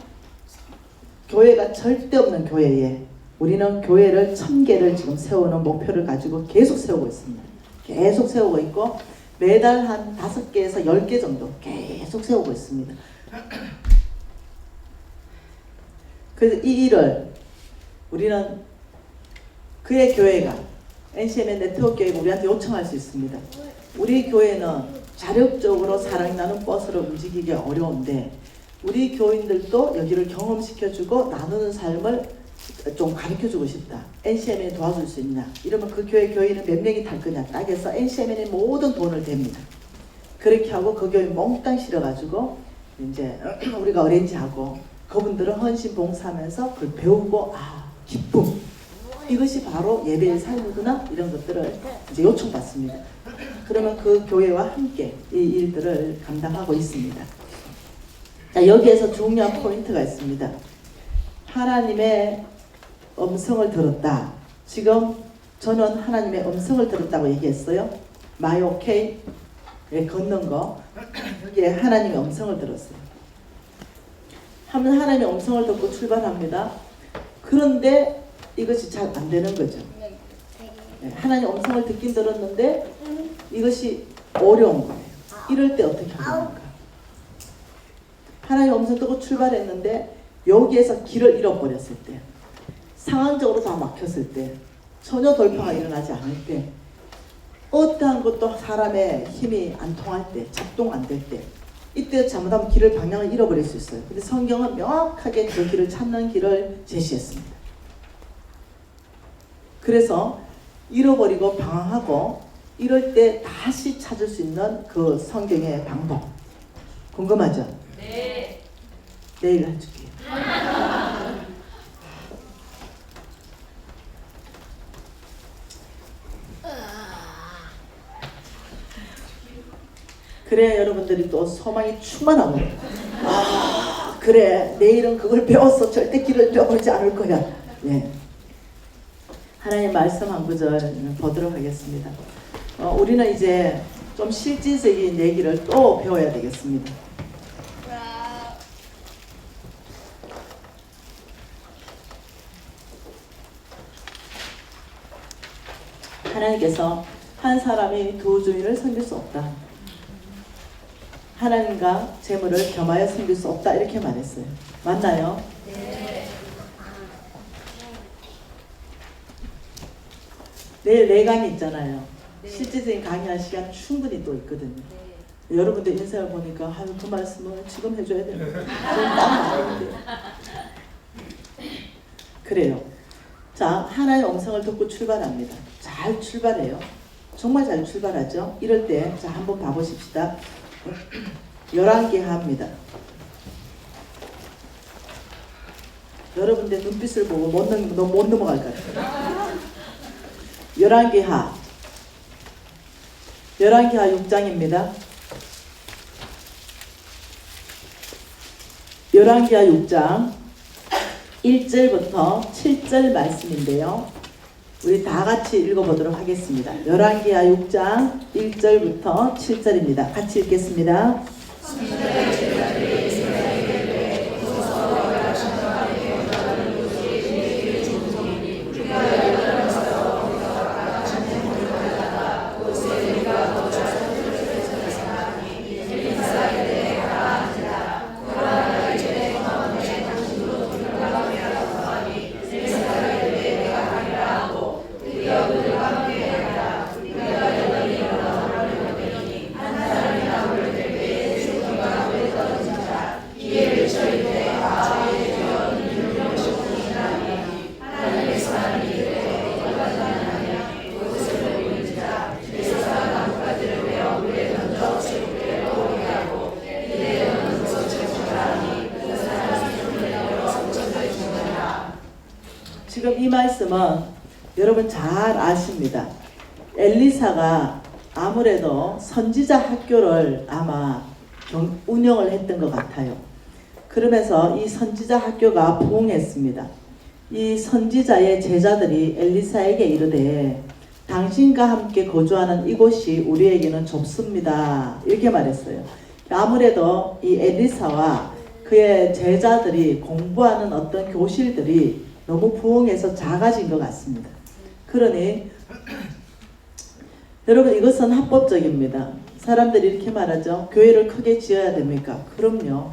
교회가 절대 없는 교회에 우리는 교회를 1000개를 지금 세우는 목표를 가지고 계속 세우고 있습니다. 계속 세우고 있고 매달 한 5개에서 10개 정도 계속 세우고 있습니다. 그래서 이 일을 우리는 그의 교회가 NCMN 네트워크 교회가 우리한테 요청할 수 있습니다. 우리 교회는 자력적으로 사랑이 나는 버스를 움직이기 어려운데 우리 교인들도 여기를 경험시켜주고 나누는 삶을 좀 가르쳐주고 싶다. NCMN이 도와줄 수 있냐? 이러면 그 교회 교인은 몇 명이 탈 거냐? 딱 해서 NCMN이 모든 돈을 댑니다. 그렇게 하고 그 교인 몽땅 실어가지고 이제 우리가 어렌지하고 그분들은 헌신 봉사하면서 그걸 배우고 기쁨. 이것이 바로 예배의 삶이구나. 이런 것들을 이제 요청받습니다. 그러면 그 교회와 함께 이 일들을 감당하고 있습니다. 자, 여기에서 중요한 포인트가 있습니다. 하나님의 음성을 들었다. 지금 저는 하나님의 음성을 들었다고 얘기했어요. 마요케이 걷는 거 여기에 하나님의 음성을 들었어요. 하나님의 음성을 듣고 출발합니다. 그런데 이것이 잘 안 되는 거죠. 하나님 음성을 듣긴 들었는데 이것이 어려운 거예요. 이럴 때 어떻게 합니까? 하나님 음성 듣고 출발했는데 여기에서 길을 잃어버렸을 때, 상황적으로 다 막혔을 때, 전혀 돌파가 일어나지 않을 때, 어떠한 것도 사람의 힘이 안 통할 때, 작동 안 될 때, 이때 잘못하면 길을 방향을 잃어버릴 수 있어요. 근데 성경은 명확하게 그 길을 찾는 길을 제시했습니다. 그래서 잃어버리고 방황하고 이럴 때 다시 찾을 수 있는 그 성경의 방법 궁금하죠? 네. 내일 해줄게요. 그래야 여러분들이 또 소망이 충만한 거예요. 그래 내일은 그걸 배워서 절대 길을 잃어버리지 않을 거야. 예. 하나님 말씀 한 구절 보도록 하겠습니다. 우리는 이제 좀 실질적인 얘기를 또 배워야 되겠습니다. 하나님께서 한 사람이 두 주인을 섬길 수 없다. 하나님과 재물을 겸하여 섬길 수 없다. 이렇게 말했어요. 맞나요? 네. 내일 내강이 있잖아요. 네. 실질적인 강의할 시간 충분히 또 있거든요. 네. 여러분들 인생을 보니까 그 말씀을 지금 해줘야 되는데 지금 딱 나오는데 그래요. 자, 하나의 음성을 듣고 출발합니다. 잘 출발해요. 정말 잘 출발하죠. 이럴 때 자 한번 봐보십시다. 11개 합니다. 여러분들 눈빛을 보고 못 넘어갈 것 같아요. 11개 하 6장입니다. 11개 하 6장 1절부터 7절 말씀인데요. 우리 다 같이 읽어보도록 하겠습니다. 11개 하 6장 1절부터 7절입니다. 같이 읽겠습니다. 지금 이 말씀은 여러분 잘 아십니다. 엘리사가 아무래도 선지자 학교를 아마 운영을 했던 것 같아요. 그러면서 이 선지자 학교가 부흥했습니다. 이 선지자의 제자들이 엘리사에게 이르되 당신과 함께 거주하는 이곳이 우리에게는 좁습니다. 이렇게 말했어요. 아무래도 이 엘리사와 그의 제자들이 공부하는 어떤 교실들이 너무 부흥해서 작아진 것 같습니다. 그러니 여러분 이것은 합법적입니다. 사람들이 이렇게 말하죠. 교회를 크게 지어야 됩니까? 그럼요.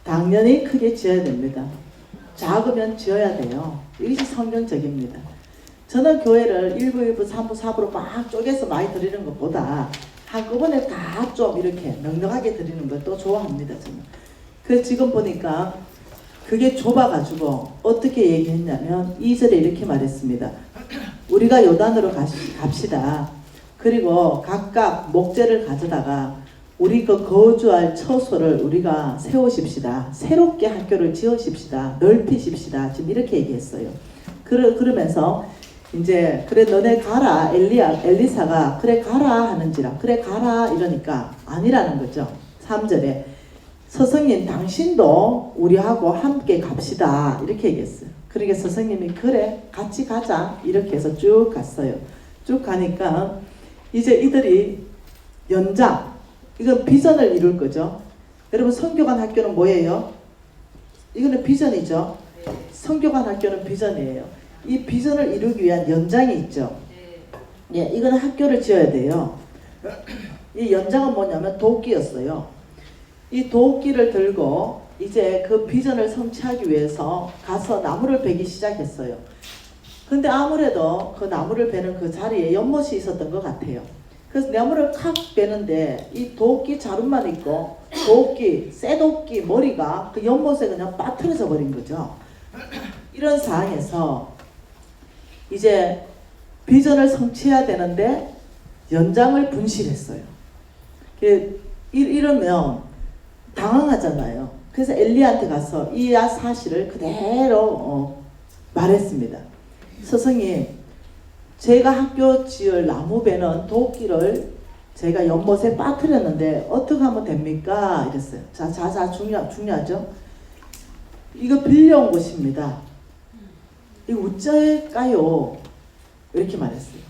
당연히 크게 지어야 됩니다. 작으면 지어야 돼요. 이것이 성경적입니다. 저는 교회를 1부, 1부, 3부, 4부로 막 쪼개서 많이 드리는 것보다 한꺼번에 다 좀 이렇게 넉넉하게 드리는 것도 좋아합니다. 저는. 그래서 지금 보니까 그게 좁아가지고 어떻게 얘기했냐면 2절에 이렇게 말했습니다. 우리가 요단으로 갑시다. 그리고 각각 목재를 가져다가 우리 그 거주할 처소를 우리가 세우십시다. 새롭게 학교를 지으십시다. 넓히십시다. 지금 이렇게 얘기했어요. 그러면서 이제 그래 너네 가라. 엘리사가 그래 가라 하는지라. 그래 가라 이러니까 아니라는 거죠. 3절에 스승님 당신도 우리하고 함께 갑시다 이렇게 얘기했어요. 그러니까 스승님이 그래 같이 가자 이렇게 해서 쭉 갔어요. 쭉 가니까 이제 이들이 연장 이건 비전을 이룰 거죠. 여러분 성교관 학교는 뭐예요? 이거는 비전이죠. 성교관 학교는 비전이에요. 이 비전을 이루기 위한 연장이 있죠. 예, 이거는 학교를 지어야 돼요. 이 연장은 뭐냐면 도끼였어요. 이 도끼를 들고 이제 그 비전을 성취하기 위해서 가서 나무를 베기 시작했어요. 근데 아무래도 그 나무를 베는 그 자리에 연못이 있었던 것 같아요. 그래서 나무를 칵 베는데 이 도끼 자루만 있고 쇠도끼 머리가 그 연못에 그냥 빠뜨려져 버린 거죠. 이런 상황에서 이제 비전을 성취해야 되는데 연장을 분실했어요. 이러면 당황하잖아요. 그래서 엘리야한테 가서 이 사실을 그대로 말했습니다. 스승님, 제가 학교 지을 나무배는 도끼를 제가 연못에 빠뜨렸는데 어떻게 하면 됩니까? 이랬어요. 자, 중요하죠? 이거 빌려온 곳입니다. 이거 어쩔까요? 이렇게 말했어요.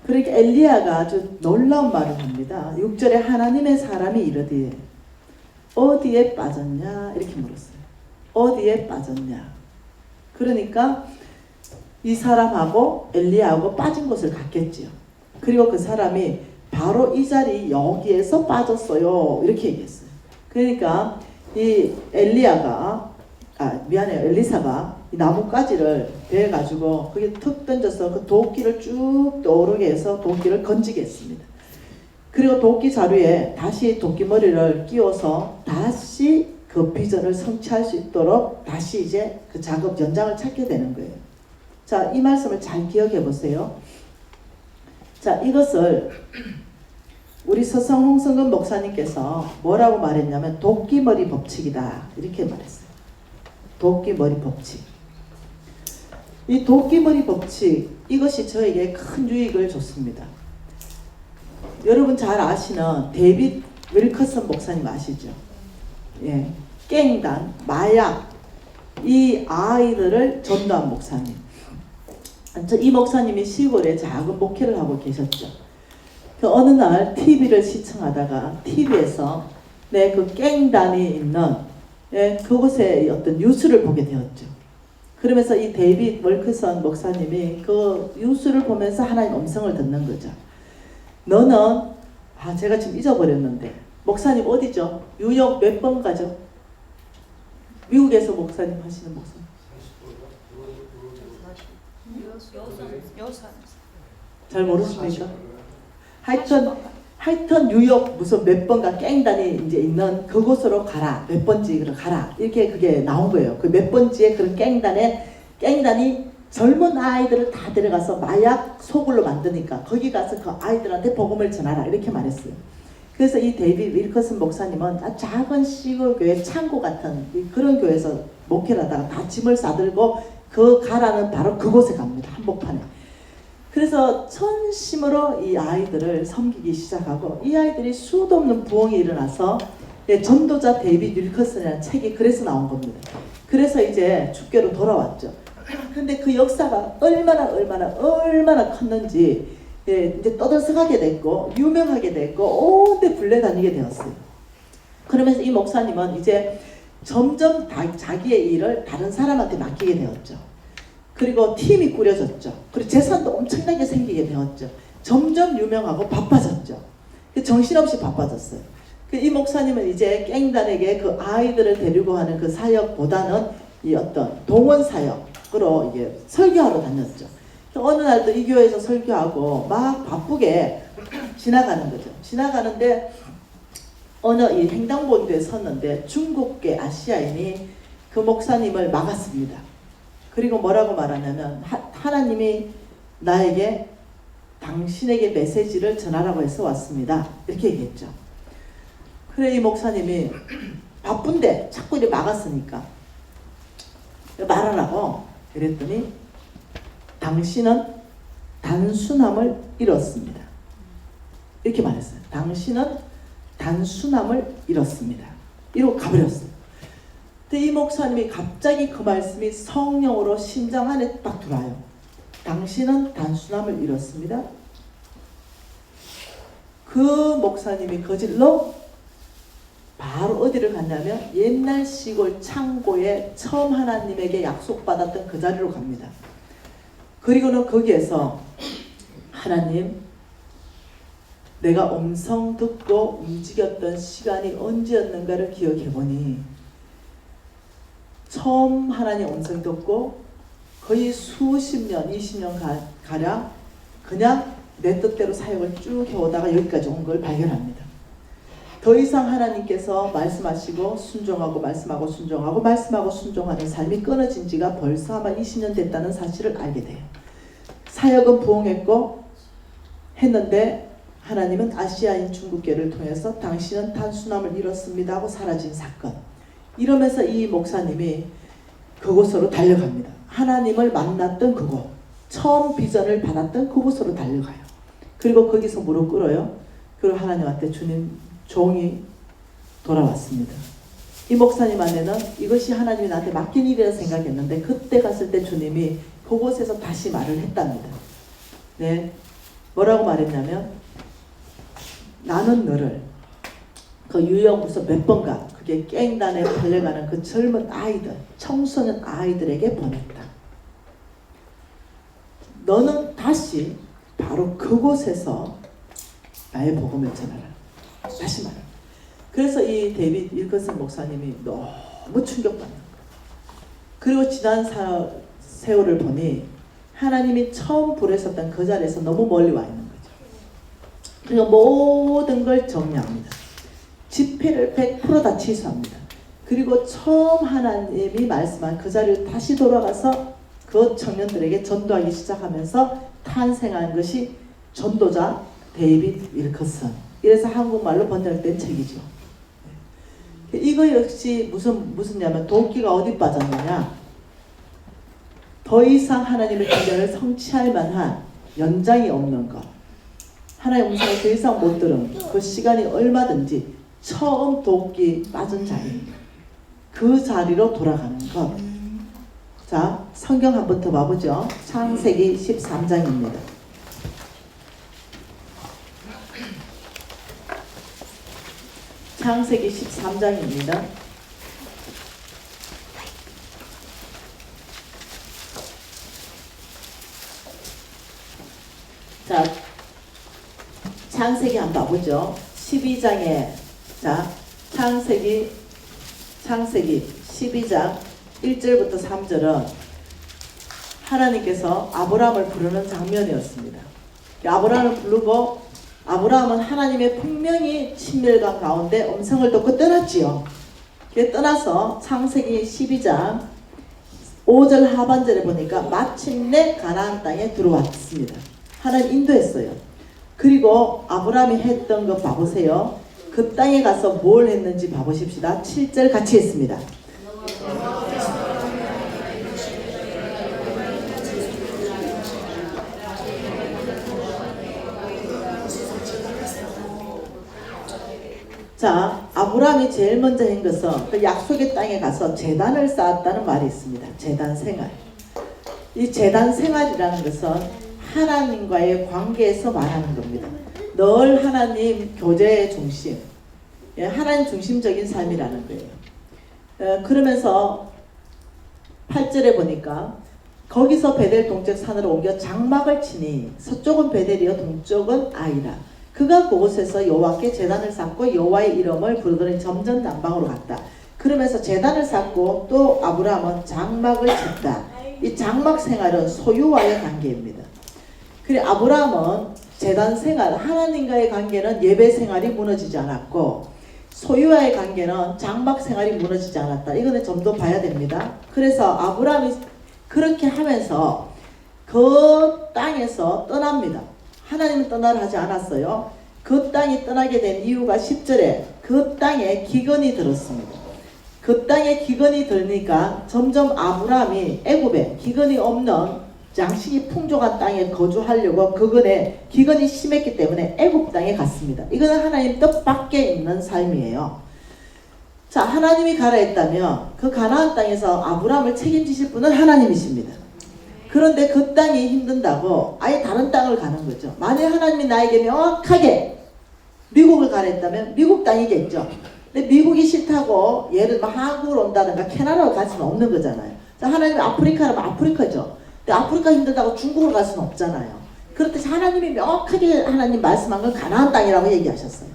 그러니까 엘리야가 아주 놀라운 말을 합니다. 6절에 하나님의 사람이 이르되 어디에 빠졌냐? 이렇게 물었어요. 어디에 빠졌냐? 그러니까 이 사람하고 엘리야하고 빠진 곳을 갔겠지요. 그리고 그 사람이 바로 이 자리 여기에서 빠졌어요. 이렇게 얘기했어요. 그러니까 이 엘리사가 이 나뭇가지를 베어가지고 그게 툭 던져서 그 도끼를 쭉 떠오르게 해서 도끼를 건지게 했습니다. 그리고 도끼 자루에 다시 도끼머리를 끼워서 다시 그 비전을 성취할 수 있도록 다시 이제 그 작업 연장을 찾게 되는 거예요. 자, 이 말씀을 잘 기억해 보세요. 자, 이것을 우리 서성 홍성근 목사님께서 뭐라고 말했냐면 도끼머리 법칙이다 이렇게 말했어요. 도끼머리 법칙. 이 도끼머리 법칙 이것이 저에게 큰 유익을 줬습니다. 여러분 잘 아시는 데이빗 윌커슨 목사님 아시죠? 예, 깽단, 마약 이 아이들을 전도한 목사님. 이 목사님이 시골에 작은 목회를 하고 계셨죠. 그 어느 날 TV를 시청하다가 TV에서 그 깽단이 있는 그곳에 어떤 뉴스를 보게 되었죠. 그러면서 이 데이빗 월크선 목사님이 그 뉴스를 보면서 하나님 음성을 듣는 거죠. 너는 제가 지금 잊어버렸는데 목사님 어디죠? 뉴욕 몇 번 가죠? 미국에서 목사님 하시는 목사님. 잘 모르십니까? 하여튼 뉴욕 무슨 몇 번가 깽단이 이제 있는 그곳으로 가라. 몇 번지로 가라. 이렇게 그게 나온 거예요. 그 몇 번지에 그런 깽단이 젊은 아이들을 다 데려가서 마약 소굴로 만드니까 거기 가서 그 아이들한테 복음을 전하라. 이렇게 말했어요. 그래서 이 데이빗 윌커슨 목사님은 작은 시골 교회 창고 같은 그런 교회에서 목회를 하다가 다 짐을 싸들고 그 가라는 바로 그곳에 갑니다. 한복판에. 그래서 전심으로 이 아이들을 섬기기 시작하고 이 아이들이 수도 없는 부흥이 일어나서 전도자 데이빗 윌커슨이라는 책이 그래서 나온 겁니다. 그래서 이제 주께로 돌아왔죠. 근데 그 역사가 얼마나 컸는지 이제 떠들썩하게 됐고 유명하게 됐고 온데 불려다니게 되었어요. 그러면서 이 목사님은 이제 점점 자기의 일을 다른 사람한테 맡기게 되었죠. 그리고 팀이 꾸려졌죠. 그리고 재산도 엄청나게 생기게 되었죠. 점점 유명하고 바빠졌죠. 정신없이 바빠졌어요. 이 목사님은 이제 깽단에게 그 아이들을 데리고 하는 그 사역보다는 이 어떤 동원 사역으로 이게 설교하러 다녔죠. 어느 날도 이 교회에서 설교하고 막 바쁘게 지나가는 거죠. 지나가는데 어느 이 횡단보도에 섰는데 중국계 아시아인이 그 목사님을 막았습니다. 그리고 뭐라고 말하냐면 하나님이 나에게 당신에게 메시지를 전하라고 해서 왔습니다. 이렇게 얘기했죠. 그래 이 목사님이 바쁜데 자꾸 이제 막았으니까 말하라고 그랬더니 당신은 단순함을 잃었습니다. 이렇게 말했어요. 당신은 단순함을 잃었습니다. 이러고 가버렸어요. 근데 이 목사님이 갑자기 그 말씀이 성령으로 심장 안에 딱 들어와요. 당신은 단순함을 잃었습니다. 그 목사님이 거질러 바로 어디를 갔냐면 옛날 시골 창고에 처음 하나님에게 약속받았던 그 자리로 갑니다. 그리고는 거기에서 하나님, 내가 음성 듣고 움직였던 시간이 언제였는가를 기억해보니 처음 하나님 음성 듣고 거의 수십 년, 20년 가량 그냥 내 뜻대로 사역을 쭉 해오다가 여기까지 온 걸 발견합니다. 더 이상 하나님께서 말씀하시고 순종하고 말씀하고 순종하고 말씀하고 순종하는 삶이 끊어진 지가 벌써 아마 20년 됐다는 사실을 알게 돼요. 사역은 부흥했고 했는데 하나님은 아시아인 중국계를 통해서 당신은 단순함을 잃었습니다 하고 사라진 사건. 이러면서 이 목사님이 그곳으로 달려갑니다. 하나님을 만났던 그곳, 처음 비전을 받았던 그곳으로 달려가요. 그리고 거기서 무릎 꿇어요. 그리고 하나님한테 주님 종이 돌아왔습니다. 이 목사님 안에는 이것이 하나님이 나한테 맡긴 일이라 생각했는데 그때 갔을 때 주님이 그곳에서 다시 말을 했답니다. 네, 뭐라고 말했냐면 나는 너를 그 유형부서 몇 번가 그게 깽단에 달려가는 그 젊은 아이들, 청소년 아이들에게 보냈다. 너는 다시 바로 그곳에서 나의 복음을 전하라. 다시 말해. 그래서 이 데이빗 윌커슨 목사님이 너무 충격받는 거예요. 그리고 지난 세월을 보니 하나님이 처음 부르셨던 그 자리에서 너무 멀리 와 있는 거죠. 그리고 모든 걸 정리합니다. 집회를 100% 다 취소합니다. 그리고 처음 하나님이 말씀한 그 자리로 다시 돌아가서 그 청년들에게 전도하기 시작하면서 탄생한 것이 전도자 데이빗 윌커슨. 이래서 한국말로 번역된 책이죠. 이거 역시 무슨냐면 도끼가 어디 빠졌느냐. 더 이상 하나님의 기대를 성취할 만한 연장이 없는 것. 하나님의 음성을 더 이상 못 들은 그 시간이 얼마든지 처음 도끼 빠진 자리. 그 자리로 돌아가는 것. 자, 성경 한번 더 봐보죠. 창세기 13장입니다. 창세기 13장입니다. 자, 창세기 한번 봐보죠. 12장에 자, 창세기 12장 1절부터 3절은 하나님께서 아브라함을 부르는 장면이었습니다. 아브라함을 부르고 아브라함은 하나님의 분명히 친밀감 가운데 음성을 듣고 떠났지요. 떠나서 창세기 12장 5절 하반절에 보니까 마침내 가나안 땅에 들어왔습니다. 하나님 인도했어요. 그리고 아브라함이 했던 거 봐보세요. 그 땅에 가서 뭘 했는지 봐보십시다. 7절 같이 했습니다. 자, 아브라함이 제일 먼저 한 것은 그 약속의 땅에 가서 제단을 쌓았다는 말이 있습니다. 제단 생활. 이 제단 생활이라는 것은 하나님과의 관계에서 말하는 겁니다. 늘 하나님 교제의 중심, 하나님 중심적인 삶이라는 거예요. 그러면서 8절에 보니까 거기서 베델 동쪽 산으로 옮겨 장막을 치니 서쪽은 베델이요 동쪽은 아이라. 그가 그곳에서 여호와께 제단을 쌓고 여호와의 이름을 부르더니 점점 남방으로 갔다. 그러면서 제단을 쌓고 또 아브라함은 장막을 쳤다. 이 장막 생활은 소유와의 관계입니다. 그리고 아브라함은 제단 생활, 하나님과의 관계는 예배 생활이 무너지지 않았고 소유와의 관계는 장막 생활이 무너지지 않았다. 이거는 좀 더 봐야 됩니다. 그래서 아브라함이 그렇게 하면서 그 땅에서 떠납니다. 하나님은 떠나라 하지 않았어요. 그 땅이 떠나게 된 이유가 10절에 그 땅에 기근이 들었습니다. 그 땅에 기근이 들으니까 점점 아브라함이 애굽에 기근이 없는 양식이 풍족한 땅에 거주하려고 그근에 기근이 심했기 때문에 애굽 땅에 갔습니다. 이거는 하나님 뜻밖에 있는 삶이에요. 자, 하나님이 가라 했다면 그 가나안 땅에서 아브라함을 책임지실 분은 하나님이십니다. 그런데 그 땅이 힘든다고 아예 다른 땅을 가는 거죠. 만약 하나님이 나에게 명확하게 미국을 가라 했다면 미국 땅이겠죠. 근데 미국이 싫다고 예를 들면 한국을 온다든가 캐나다로 갈 수는 없는 거잖아요. 자, 하나님이 아프리카라면 아프리카죠. 근데 아프리카 힘들다고 중국을 갈 수는 없잖아요. 그렇듯이 하나님이 명확하게 하나님 말씀한 건 가나안 땅이라고 얘기하셨어요.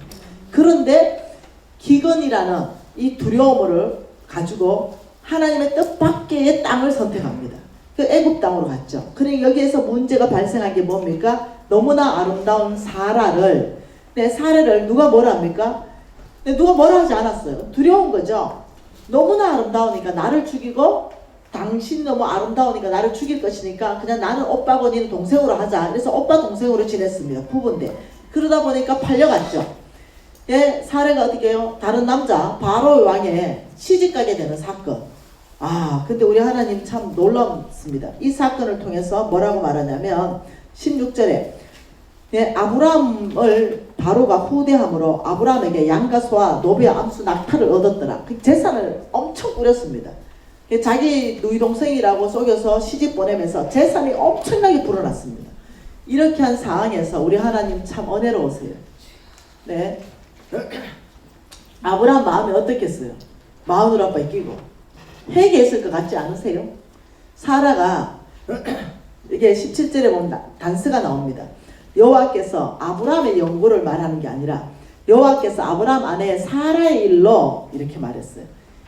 그런데 기근이라는 이 두려움을 가지고 하나님의 뜻밖의 땅을 선택합니다. 그 애굽 땅으로 갔죠. 그러니까 여기에서 문제가 발생한 게 뭡니까? 너무나 아름다운 사라를 누가 뭐라 합니까? 누가 뭐라 하지 않았어요. 두려운 거죠. 너무나 아름다우니까 나를 죽이고 당신 너무 아름다우니까 나를 죽일 것이니까 그냥 나는 오빠고 니는 동생으로 하자. 그래서 오빠 동생으로 지냈습니다. 부부인데. 그러다 보니까 팔려갔죠. 예, 사례가 어떻게 해요? 다른 남자 바로 왕에 시집가게 되는 사건. 아, 근데 우리 하나님 참 놀랍습니다. 이 사건을 통해서 뭐라고 말하냐면 16절에 예, 아브라함을 바로가 후대함으로 아브라함에게 양과 소와 노비와 암수 낙타를 얻었더라. 그 재산을 엄청 꾸렸습니다. 자기 누이 동생이라고 속여서 시집 보내면서 재산이 엄청나게 불어났습니다. 이렇게 한 상황에서 우리 하나님 참 은혜로우세요. 네, 아브라함 마음이 어떻겠어요? 마누라 아빠에 끼고 회개했을 것 같지 않으세요? 사라가 이게 17절에 보면 단서가 나옵니다. 여호와께서 아브라함의 영구를 말하는 게 아니라 여호와께서 아브라함 아내 사라의 일로 이렇게 말했어요.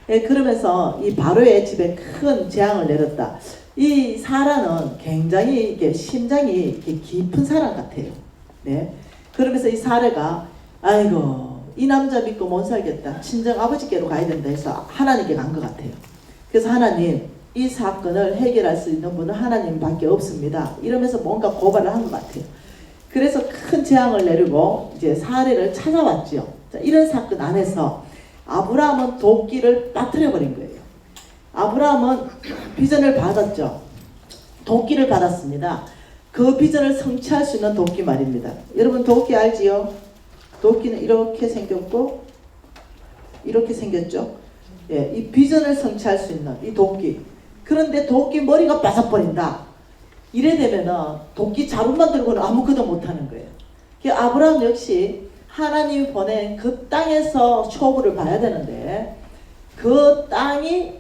예, 그러면서 이 바로의 집에 큰 재앙을 내렸다. 이 사라는 굉장히 이게 심장이 이렇게 깊은 사람 같아요. 네. 그러면서 이 사라가 아이고 이 남자 믿고 못 살겠다. 친정 아버지께로 가야 된다 해서 하나님께 간 것 같아요. 그래서 하나님 이 사건을 해결할 수 있는 분은 하나님밖에 없습니다. 이러면서 뭔가 고발을 한 것 같아요. 그래서 큰 재앙을 내리고 이제 사례를 찾아왔죠. 자, 이런 사건 안에서 아브라함은 도끼를 빠뜨려 버린 거예요. 아브라함은 비전을 받았죠. 도끼를 받았습니다. 그 비전을 성취할 수 있는 도끼 말입니다. 여러분 도끼 알지요? 도끼는 이렇게 생겼고 이렇게 생겼죠. 예, 이 비전을 성취할 수 있는 이 도끼. 그런데 도끼 머리가 빠져버린다. 이래 되면은 도끼 자루만 들고는 아무것도 못하는 거예요. 아브라함 역시 하나님이 보낸 그 땅에서 초부를 봐야 되는데 그 땅이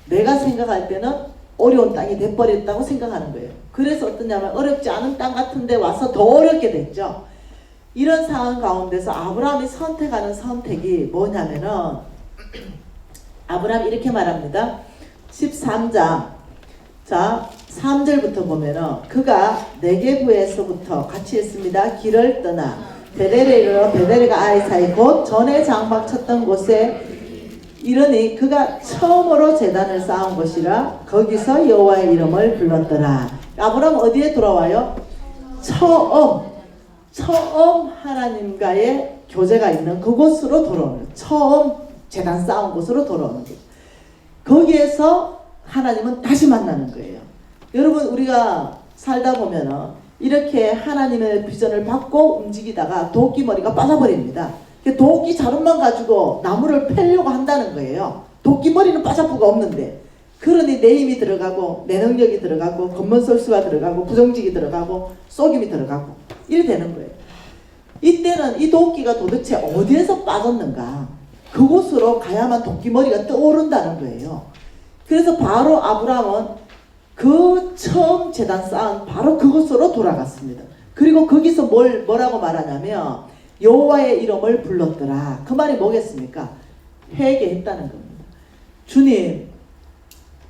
내가 생각할 때는 어려운 땅이 돼버렸다고 생각하는 거예요. 그래서 어떠냐면 어렵지 않은 땅 같은 데 와서 더 어렵게 됐죠. 이런 상황 가운데서 아브라함이 선택하는 선택이 뭐냐면은 아브라함이 이렇게 말합니다. 13장 자 3절부터 보면은 그가 네게부에서부터 같이 있습니다. 길을 떠나 베델에 이르러 베델과 아이 사이 곧 전에 장막 쳤던 곳에 이르니 그가 처음으로 제단을 쌓은 곳이라 거기서 여호와의 이름을 불렀더라. 아브라함 어디에 돌아와요? 처음 하나님과의 교제가 있는 그곳으로 돌아오는 거예요. 처음 제단 쌓은 곳으로 돌아오는 거예요. 거기에서 하나님은 다시 만나는 거예요. 여러분 우리가 살다 보면은 이렇게 하나님의 비전을 받고 움직이다가 도끼 머리가 빠져버립니다. 도끼 자루만 가지고 나무를 패려고 한다는 거예요. 도끼 머리는 빠져부가 없는데 그러니 내 힘이 들어가고 내 능력이 들어가고 검문설수가 들어가고 부정직이 들어가고 속임이 들어가고 이래 되는 거예요. 이때는 이 도끼가 도대체 어디에서 빠졌는가 그곳으로 가야만 도끼 머리가 떠오른다는 거예요. 그래서 바로 아브라함은 그 처음 제단 쌓은 바로 그곳으로 돌아갔습니다. 그리고 거기서 뭐라고 말하냐면 여호와의 이름을 불렀더라. 그 말이 뭐겠습니까? 회개했다는 겁니다. 주님,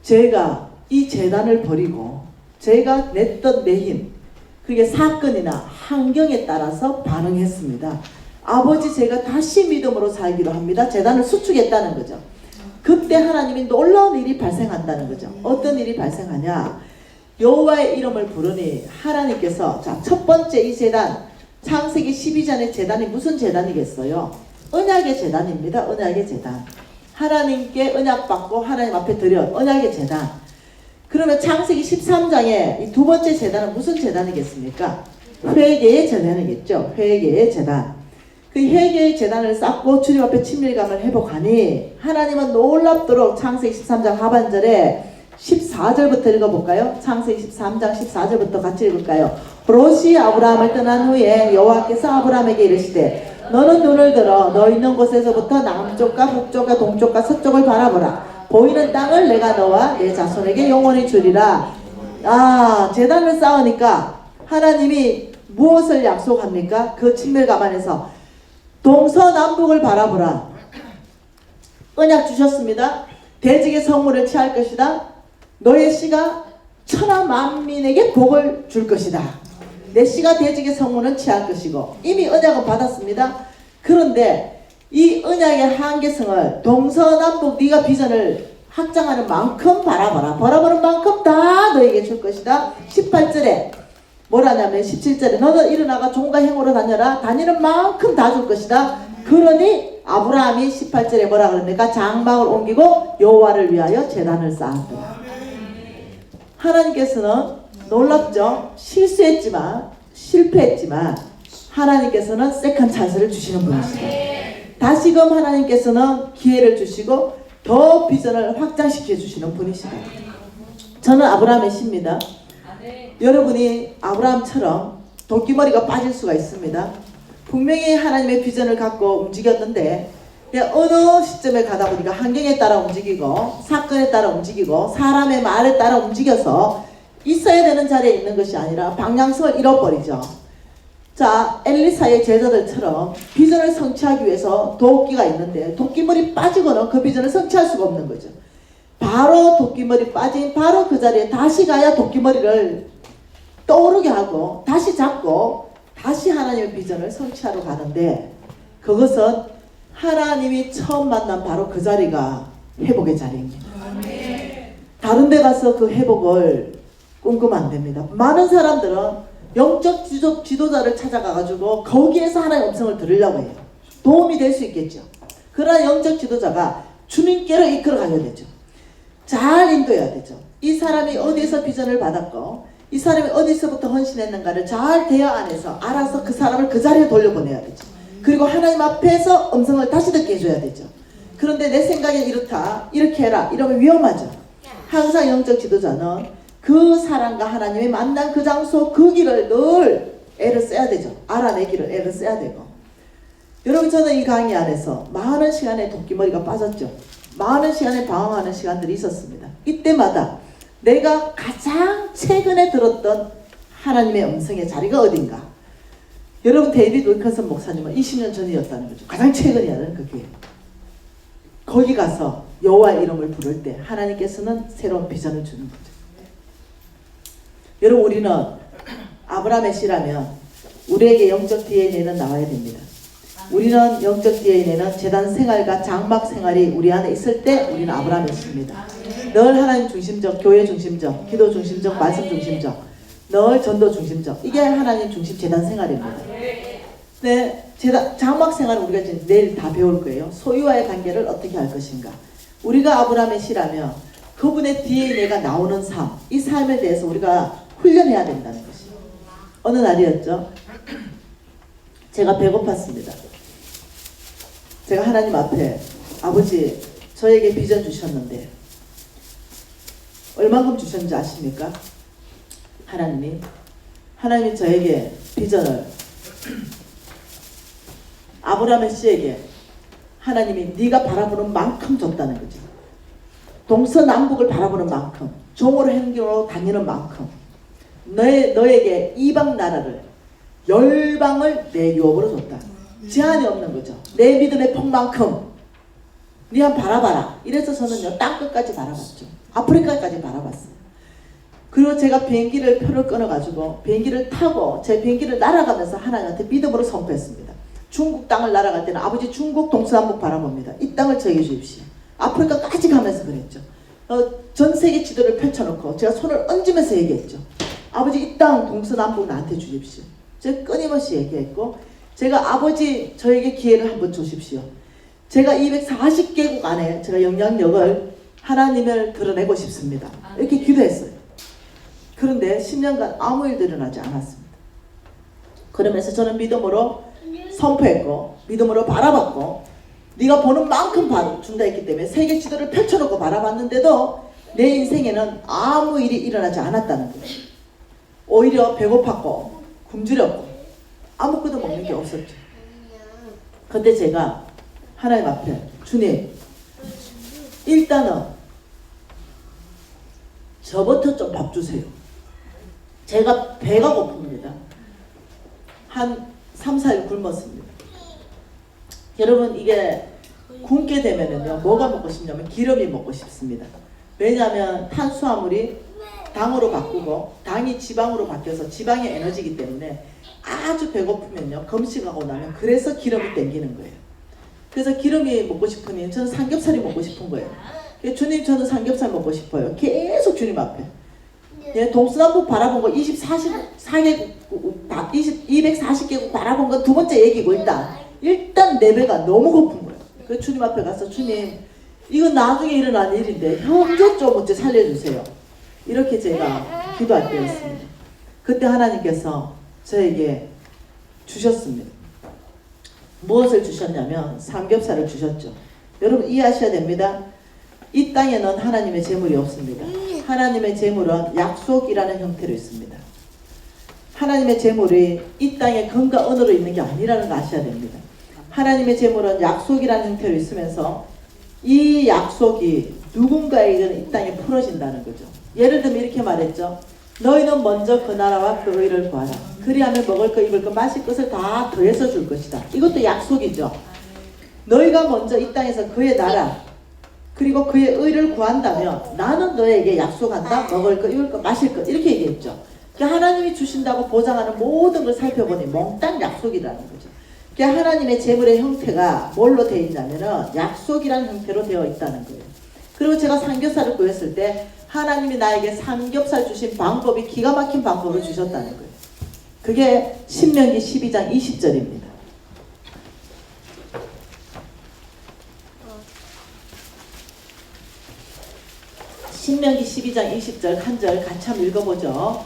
제가 이 제단을 버리고 제가 냈던 내 힘, 그게 사건이나 환경에 따라서 반응했습니다. 아버지 제가 다시 믿음으로 살기로 합니다. 제단을 수축했다는 거죠. 그때 하나님이 놀라운 일이 발생한다는 거죠. 어떤 일이 발생하냐? 여호와의 이름을 부르니 하나님께서 자, 첫 번째 이 제단 창세기 12장의 제단이 무슨 제단이겠어요? 언약의 제단입니다. 언약의 제단. 하나님께 언약 받고 하나님 앞에 드려 언약의 제단. 그러면 창세기 13장의 이 두 번째 제단은 무슨 제단이겠습니까? 회개의 제단이겠죠. 회개의 제단. 그 회개의 제단을 쌓고 주님 앞에 친밀감을 회복하니 하나님은 놀랍도록 창세기 13장 하반절에 14절부터 읽어볼까요? 창세기 13장 14절부터 같이 읽을까요? 롯이 아브라함을 떠난 후에 여호와께서 아브라함에게 이르시되 너는 눈을 들어 너 있는 곳에서부터 남쪽과 북쪽과 동쪽과 서쪽을 바라보라. 보이는 땅을 내가 너와 내 자손에게 영원히 주리라. 제단을 쌓으니까 하나님이 무엇을 약속합니까? 그 친밀감 안에서 동서남북을 바라보라. 언약 주셨습니다. 대직의 성문을 취할 것이다. 너의 씨가 천하 만민에게 복을 줄 것이다. 내 씨가 대직의 성문은 취할 것이고 이미 언약은 받았습니다. 그런데 이 언약의 한계성을 동서남북 네가 비전을 확장하는 만큼 바라봐라. 바라보는 만큼 다 너에게 줄 것이다. 18절에 뭐라냐면 17절에 너는 일어나가 종과 행으로 다녀라. 다니는 만큼 다 줄 것이다. 그러니 아브라함이 18절에 뭐라 그럽니까? 장막을 옮기고 여호와를 위하여 제단을 쌓았더라. 하나님께서는 놀랍죠? 실수했지만 실패했지만 하나님께서는 세컨 찬스를 주시는 분이시다. 다시금 하나님께서는 기회를 주시고 더 비전을 확장시켜 주시는 분이시다. 저는 아브라함의 씨입니다. 여러분이 아브라함처럼 도끼머리가 빠질 수가 있습니다. 분명히 하나님의 비전을 갖고 움직였는데 어느 시점에 가다 보니까 환경에 따라 움직이고 사건에 따라 움직이고 사람의 말에 따라 움직여서 있어야 되는 자리에 있는 것이 아니라 방향성을 잃어버리죠. 자, 엘리사의 제자들처럼 비전을 성취하기 위해서 도끼가 있는데 도끼머리 빠지고는 그 비전을 성취할 수가 없는 거죠. 바로 도끼머리 빠진 바로 그 자리에 다시 가야 도끼머리를 떠오르게 하고 다시 잡고 다시 하나님의 비전을 성취하러 가는데 그것은 하나님이 처음 만난 바로 그 자리가 회복의 자리입니다. 다른 데 가서 그 회복을 꿈꾸면 안 됩니다. 많은 사람들은 영적 지도자를 찾아가가지고 거기에서 하나님의 음성을 들으려고 해요. 도움이 될 수 있겠죠. 그러나 영적 지도자가 주님께로 이끌어가야 되죠. 잘 인도해야 되죠. 이 사람이 어디에서 비전을 받았고 이 사람이 어디서부터 헌신했는가를 잘 대화 안에서 알아서 그 사람을 그 자리에 돌려보내야 되죠. 그리고 하나님 앞에서 음성을 다시 듣게 해줘야 되죠. 그런데 내 생각엔 이렇다, 이렇게 해라 이러면 위험하죠. 항상 영적 지도자는 그 사람과 하나님의 만난 그 장소 그 길을 늘 애를 써야 되죠. 알아내기를 애를 써야 되고. 여러분 저는 이 강의 안에서 많은 시간에 도끼머리가 빠졌죠. 많은 시간에 방황하는 시간들이 있었습니다. 이때마다 내가 가장 최근에 들었던 하나님의 음성의 자리가 어딘가. 여러분 데이비드 윌커슨 목사님은 20년 전이었다는 거죠. 가장 최근이라는 그게. 거기 가서 여호와의 이름을 부를 때 하나님께서는 새로운 비전을 주는 거죠. 여러분 우리는 아브라함의 씨라면 우리에게 영적 DNA는 나와야 됩니다. 우리는 영적 DNA는 제단 생활과 장막 생활이 우리 안에 있을 때 우리는 아브라함의 씨입니다. 늘 하나님 중심적, 교회 중심적, 기도 중심적, 말씀 중심적, 늘 전도 중심적. 이게 하나님 중심 제단 생활입니다. 네, 장막 생활은 우리가 지금 내일 다 배울 거예요. 소유와의 관계를 어떻게 할 것인가. 우리가 아브라함의 씨라면 그분의 DNA가 나오는 삶, 이 삶에 대해서 우리가 훈련해야 된다는 것이에요. 어느 날이었죠. 제가 배고팠습니다. 제가 하나님 앞에 아버지 저에게 비전 주셨는데 얼마큼 주셨는지 아십니까? 하나님이 저에게 비전을 아브라함의 씨에게 하나님이 네가 바라보는 만큼 줬다는 거죠. 동서남북을 바라보는 만큼 종으로 행교로 다니는 만큼 너에게 이방 나라를 열방을 내 유업으로 줬다. 제한이 없는 거죠. 내 믿음의 폭만큼 네 한번 바라봐라. 이래서 저는요 땅끝까지 바라봤죠. 아프리카까지 바라봤어요. 그리고 제가 비행기를 표를 끊어가지고 비행기를 타고 제 비행기를 날아가면서 하나님한테 믿음으로 선포했습니다. 중국 땅을 날아갈 때는 아버지 중국 동서남북 바라봅니다. 이 땅을 저에게 주십시오. 아프리카까지 가면서 그랬죠. 전 세계 지도를 펼쳐놓고 제가 손을 얹으면서 얘기했죠. 아버지 이 땅 동서남북 나한테 주십시오. 제가 끊임없이 얘기했고, 제가 아버지 저에게 기회를 한번 주십시오. 제가 240개국 안에 제가 영향력을 하나님을 드러내고 싶습니다. 이렇게 기도했어요. 그런데 10년간 아무 일도 일어나지 않았습니다. 그러면서 저는 믿음으로 선포했고 믿음으로 바라봤고, 네가 보는 만큼 준다 했기 때문에 세계 지도를 펼쳐놓고 바라봤는데도 내 인생에는 아무 일이 일어나지 않았다는 거예요. 오히려 배고팠고 굶주렸고 아무것도 먹는 게 없었죠. 근데 제가 하나님 앞에, 주님 일단은 저부터 좀 밥 주세요. 제가 배가 고픕니다. 한 3, 4일 굶었습니다. 여러분, 이게 굶게 되면은요, 뭐가 먹고 싶냐면 기름이 먹고 싶습니다. 왜냐하면 탄수화물이 당으로 바꾸고 당이 지방으로 바뀌어서 지방이 에너지이기 때문에 아주 배고프면요, 금식하고 나면 그래서 기름이 땡기는 거예요. 그래서 기름이 먹고 싶으니 저는 삼겹살이 먹고 싶은 거예요. 주님, 저는 삼겹살 먹고 싶어요. 계속 주님 앞에. 예, 동서남북 바라본 거 240개국 바라본 건 두 번째 얘기고, 일단 내 배가 너무 고픈 거예요. 그래서 주님 앞에 가서, 주님 이건 나중에 일어난 일인데 현재 좀 어째 살려주세요. 이렇게 제가 기도할 때였습니다. 그때 하나님께서 저에게 주셨습니다. 무엇을 주셨냐면 삼겹살을 주셨죠. 여러분 이해하셔야 됩니다. 이 땅에는 하나님의 재물이 없습니다. 하나님의 재물은 약속이라는 형태로 있습니다. 하나님의 재물이 이 땅의 금과 은으로 있는 게 아니라는 거 아셔야 됩니다. 하나님의 재물은 약속이라는 형태로 있으면서 이 약속이 누군가에게는 이 땅에 풀어진다는 거죠. 예를 들면 이렇게 말했죠. 너희는 먼저 그 나라와 그 의를 구하라. 그리하면 먹을 것, 입을 것, 마실 것을 다 더해서 줄 것이다. 이것도 약속이죠. 너희가 먼저 이 땅에서 그의 나라 그리고 그의 의를 구한다면 나는 너에게 약속한다. 먹을 것, 입을 것, 마실 것, 이렇게 얘기했죠. 그러니까 하나님이 주신다고 보장하는 모든 걸 살펴보니 몽땅 약속이라는 거죠. 그러니까 하나님의 재물의 형태가 뭘로 되어 있냐면은 약속이라는 형태로 되어 있다는 거예요. 그리고 제가 삼겹살을 구했을 때 하나님이 나에게 삼겹살 주신 방법이 기가 막힌 방법을 주셨다는 거예요. 그게 신명기 12장 20절입니다. 신명기 12장 20절 한 절 같이 한번 읽어보죠.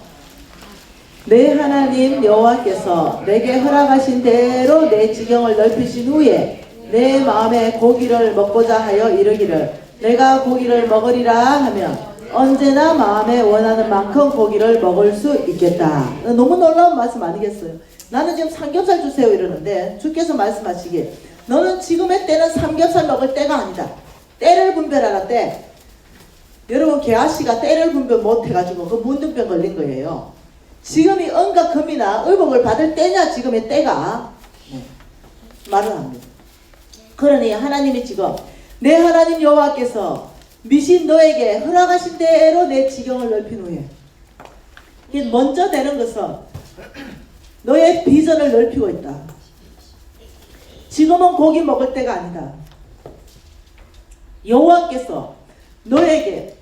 내 하나님 여호와께서 내게 허락하신 대로 내 지경을 넓히신 후에 내 마음에 고기를 먹고자 하여 이르기를 내가 고기를 먹으리라 하면 언제나 마음에 원하는 만큼 고기를 먹을 수 있겠다. 너무 놀라운 말씀 아니겠어요? 나는 지금 삼겹살 주세요 이러는데 주께서 말씀하시기에 너는 지금의 때는 삼겹살 먹을 때가 아니다. 때를 분별하라. 때. 여러분 게하씨가 때를 분별 못해가지고 그 문둥병 걸린 거예요. 지금이 은과 금이나 의복을 받을 때냐 지금의 때가 말을 합니다. 그러니 하나님이 지금 내 하나님 여호와께서 미신 너에게 허락하신 대로 내 지경을 넓힌 후에 먼저 되는 것은 너의 비전을 넓히고 있다. 지금은 고기 먹을 때가 아니다. 여호와께서 너에게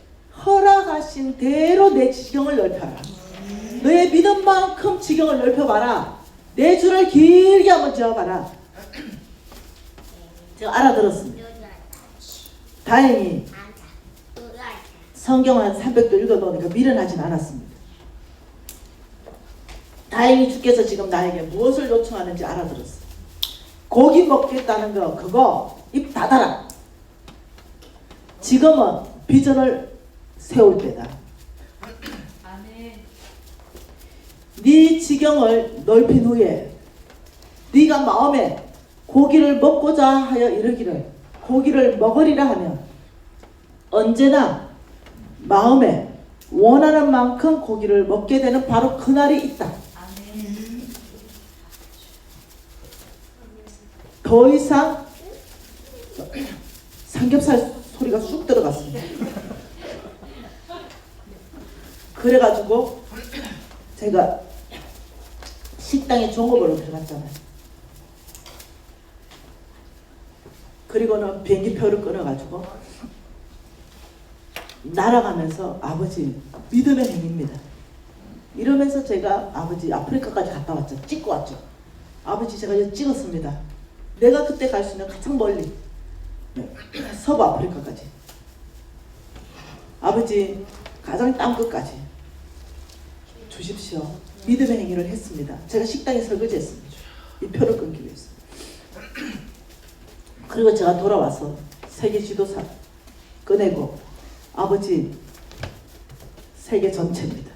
허락하신 대로 내 지경을 넓혀라. 너의 믿음만큼 지경을 넓혀봐라. 내 줄을 길게 한번 지어봐라. 제가 알아들었습니다. 다행히 성경을 한 300도 읽어놓으니까 미련하진 않았습니다. 다행히 주께서 지금 나에게 무엇을 요청하는지 알아들었어요. 고기 먹겠다는 거 그거 입 닫아라. 지금은 비전을 세울 때다. 네 지경을 넓힌 후에 네가 마음에 고기를 먹고자 하여 이르기를 고기를 먹으리라 하면 언제나 마음에 원하는 만큼 고기를 먹게 되는 바로 그날이 있다. 더 이상 삼겹살 소리가 쑥 들어갔습니다. 그래가지고 제가 식당에 종업원으로 들어갔잖아요. 그리고는 비행기표를 끊어가지고 날아가면서 아버지 믿음의 행입니다. 이러면서 제가 아버지 아프리카까지 갔다 왔죠. 찍고 왔죠. 아버지 제가 이제 찍었습니다. 내가 그때 갈 수 있는 가장 멀리 서부 아프리카까지. 아버지 가장 땅끝까지 주십시오. 믿음의 행위를 했습니다. 제가 식당에 설거지했습니다. 이 표를 끊기 위해서. 그리고 제가 돌아와서 세계 지도사 꺼내고 아버지 세계 전체입니다.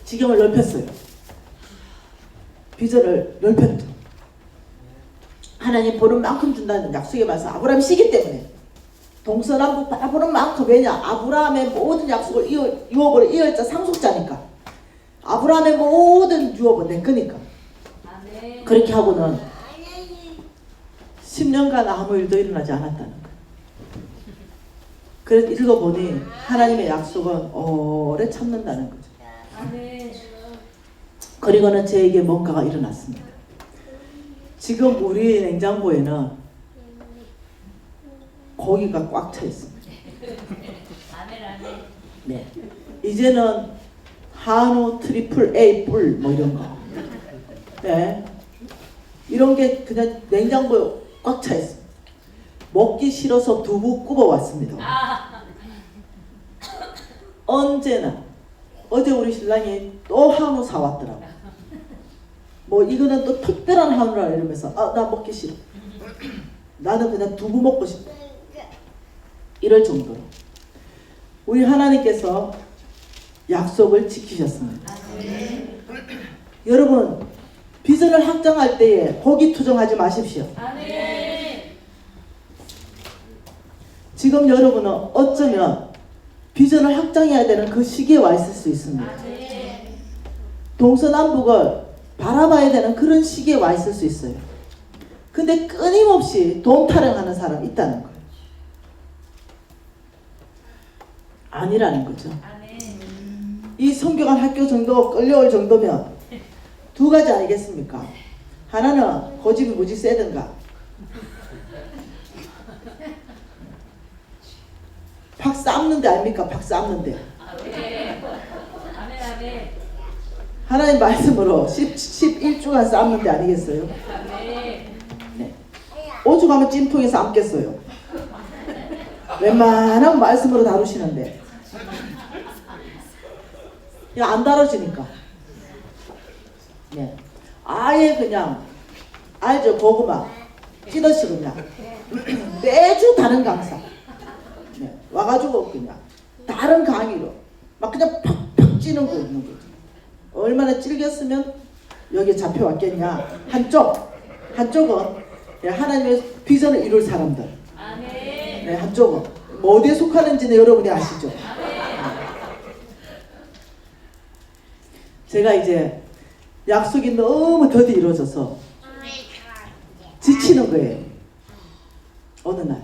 지경을 넓혔어요. 비전을 넓혔죠. 하나님 보는 만큼 준다는 약속에 맞서 아브라함이 시기 때문에 동서남북 바라보는 만큼, 왜냐? 아브라함의 모든 약속을 유업을 이어자 상속자니까. 아브라함의 모든 유업은 내 거니까. 그렇게 하고는 10년간 아무 일도 일어나지 않았다는 거예요. 그래서 읽어보니 하나님의 약속은 오래 참는다는 거죠. 그리고는 제게 뭔가가 일어났습니다. 지금 우리 냉장고에는 고기가 꽉 차 있습니다. 네. 이제는 한우 트리플 A 뿔 뭐 이런 거. 네. 이런 게 그냥 냉장고에 꽉 차 있습니다. 먹기 싫어서 두부 굽어 왔습니다. 언제나. 어제 우리 신랑이 또 한우 사왔더라고. 뭐 이거는 또 특별한 한우라 이러면서 나 먹기 싫어. 나는 그냥 두부 먹고 싶어. 이럴 정도로 우리 하나님께서 약속을 지키셨습니다. 여러분 비전을 확장할 때에 고기 투정하지 마십시오. 지금 여러분은 어쩌면 비전을 확장해야 되는 그 시기에 와 있을 수 있습니다. 동서남북을 바라봐야 되는 그런 시기에 와 있을 수 있어요. 근데 끊임없이 돈 타령하는 사람이 있다는 거예요. 아니라는 거죠. 이 성교관 학교 정도 끌려올 정도면 두 가지 아니겠습니까? 하나는 고집이 무지 세든가, 박스 엎는데 아닙니까? 박스 엎는데. 하나님 말씀으로 11주간 쌓는데 아니겠어요? 네. 5주 가면 찜통에서 엎겠어요. 웬만하면 말씀으로 다루시는데 안 다뤄지니까. 네. 아예 그냥 알죠? 고구마 찌듯이 그냥 매주 다른 강사 네. 와가지고 그냥 다른 강의로 막 그냥 팍팍 찌는 거 있는 거죠. 얼마나 찔겼으면 여기에 잡혀왔겠냐. 한쪽은 하나님의 비전을 이룰 사람들. 네, 한쪽은 뭐 어디에 속하는지는 여러분이 아시죠? 제가 이제 약속이 너무 더디 이루어져서 지치는 거예요. 어느 날.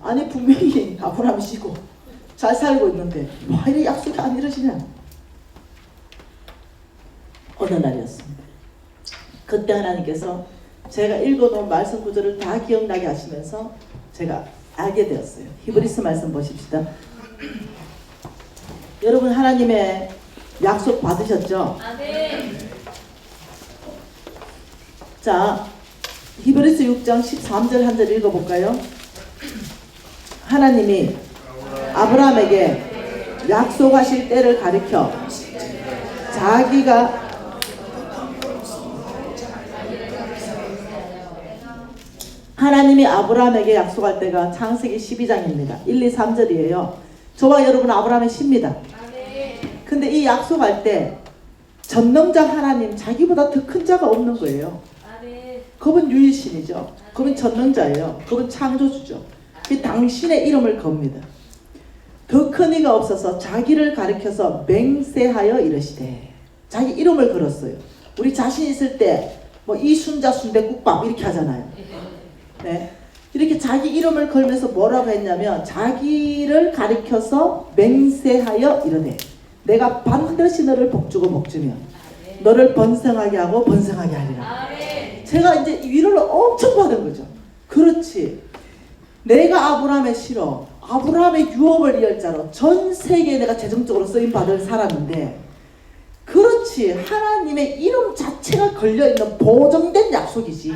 아니 분명히 아브라함이 쉬고 잘 살고 있는데 왜 이렇게 약속이 안 이루어지냐. 어느 날이었습니다. 그때 하나님께서 제가 읽어놓은 말씀 구절을 다 기억나게 하시면서 제가 알게 되었어요. 히브리서 말씀 보십시다. 여러분 하나님의 약속 받으셨죠? 자, 히브리서 6장 13절 한 절 읽어볼까요? 하나님이 아브라함에게 약속하실 때를 가리켜 자기가 하나님이 아브라함에게 약속할 때가 창세기 12장입니다. 1, 2, 3절이에요. 저와 여러분 아브라함의 시입니다. 근데 이 약속할 때 전능자 하나님, 자기보다 더 큰 자가 없는 거예요. 그분 유일신이죠. 그분 전능자예요. 그분 창조주죠. 당신의 이름을 겁니다. 더 큰 이가 없어서 자기를 가리켜서 맹세하여 이르시되, 자기 이름을 걸었어요. 우리 자신 있을 때 뭐 이순자 순대국밥 이렇게 하잖아요. 네. 이렇게 자기 이름을 걸면서 뭐라고 했냐면 자기를 가리켜서 맹세하여 이르되 내가 반드시 너를 복주고 복주며 너를 번성하게 하고 번성하게 하리라. 제가 이제 위로를 엄청 받은 거죠. 그렇지. 내가 아브라함의 실어, 아브라함의 유업을 이을 자로 전 세계에 내가 재정적으로 쓰임받을 사람인데, 그렇지. 하나님의 이름 자체가 걸려있는 보정된 약속이지.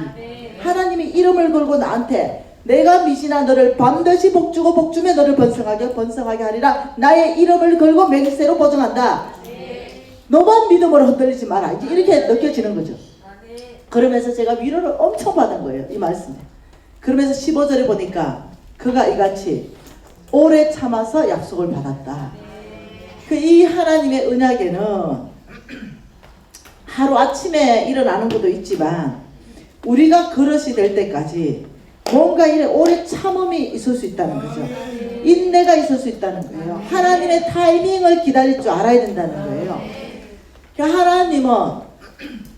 하나님이 이름을 걸고 나한테 내가 미시나 너를 반드시 복주고 복주며 너를 번성하게 하리라. 나의 이름을 걸고 맹세로 보정한다. 너만 믿음으로 흔들리지 마라. 이제 이렇게 느껴지는 거죠. 그러면서 제가 위로를 엄청 받은 거예요. 이 말씀에. 그러면서 15절에 보니까 그가 이같이 오래 참아서 약속을 받았다. 그 이 하나님의 언약에는 하루아침에 일어나는 것도 있지만 우리가 그릇이 될 때까지 뭔가 이래 오래 참음이 있을 수 있다는 거죠. 인내가 있을 수 있다는 거예요. 하나님의 타이밍을 기다릴 줄 알아야 된다는 거예요. 하나님은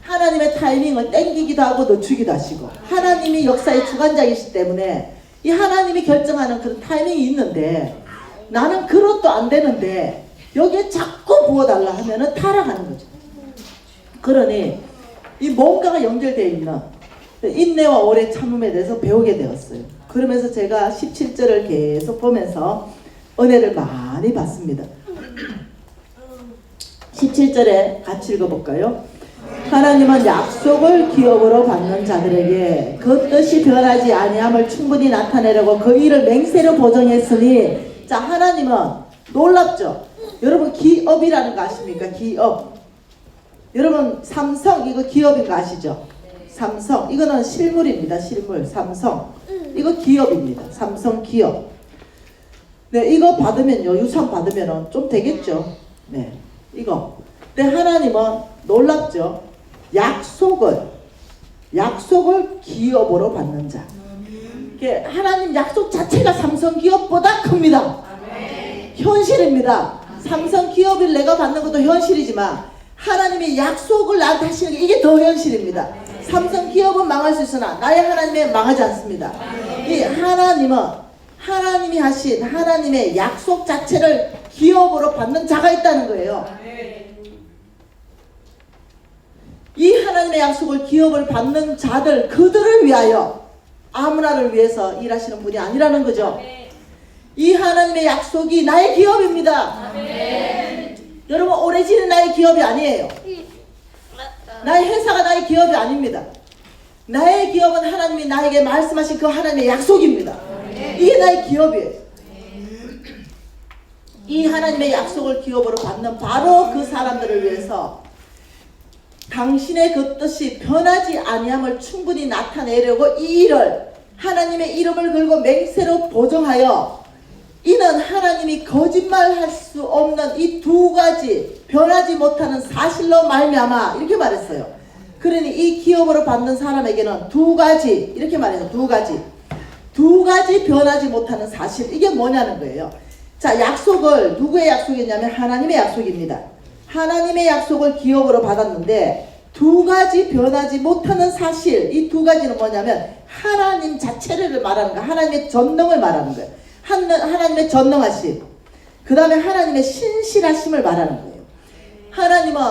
하나님의 타이밍을 땡기기도 하고 늦추기도 하시고, 하나님이 역사의 주관자이시기 때문에 이 하나님이 결정하는 그런 타이밍이 있는데, 나는 그것도 안 되는데 여기에 자꾸 부어달라 하면은 타락하는 거죠. 그러니 이 뭔가가 연결되어 있는 인내와 오래 참음에 대해서 배우게 되었어요. 그러면서 제가 17절을 계속 보면서 은혜를 많이 받습니다. 17절에 같이 읽어볼까요? 하나님은 약속을 기업으로 받는 자들에게 그 뜻이 변하지 아니함을 충분히 나타내려고 그 일을 맹세로 보정했으니, 자, 하나님은 놀랍죠? 여러분 기업이라는 거 아십니까? 기업. 여러분 삼성 이거 기업인 거 아시죠? 삼성 이거는 실물입니다. 실물. 삼성 이거 기업입니다. 삼성 기업. 네, 이거 받으면요, 유산 받으면은 좀 되겠죠. 네, 이거. 근데 하나님은 놀랍죠? 약속을 기업으로 받는 자. 하나님 약속 자체가 삼성 기업보다 큽니다. 현실입니다. 삼성 기업을 내가 받는 것도 현실이지만 하나님의 약속을 나한테 하시는 게 이게 더 현실입니다. 삼성 기업은 망할 수 있으나 나의 하나님은 망하지 않습니다. 이 하나님은 하나님이 하신 하나님의 약속 자체를 기업으로 받는 자가 있다는 거예요. 이 하나님의 약속을 기업을 받는 자들, 그들을 위하여 아무나를 위해서 일하시는 분이 아니라는 거죠. 이 하나님의 약속이 나의 기업입니다. 여러분 오래지는 나의 기업이 아니에요. 나의 회사가 나의 기업이 아닙니다. 나의 기업은 하나님이 나에게 말씀하신 그 하나님의 약속입니다. 이게 나의 기업이에요. 이 하나님의 약속을 기업으로 받는 바로 그 사람들을 위해서 당신의 그 뜻이 변하지 아니함을 충분히 나타내려고 이 일을 하나님의 이름을 걸고 맹세로 보정하여, 이는 하나님이 거짓말할 수 없는 이 두 가지 변하지 못하는 사실로 말미암아, 이렇게 말했어요. 그러니 이 기업으로 받는 사람에게는 두 가지, 이렇게 말해서 두 가지 변하지 못하는 사실, 이게 뭐냐는 거예요. 자, 약속을 누구의 약속이냐면 하나님의 약속입니다. 하나님의 약속을 기업으로 받았는데 두 가지 변하지 못하는 사실, 이 두 가지는 뭐냐면 하나님 자체를 말하는 거예요. 하나님의 전능을 말하는 거예요. 하나님의 전능하심, 그 다음에 하나님의 신실하심을 말하는 거예요. 하나님은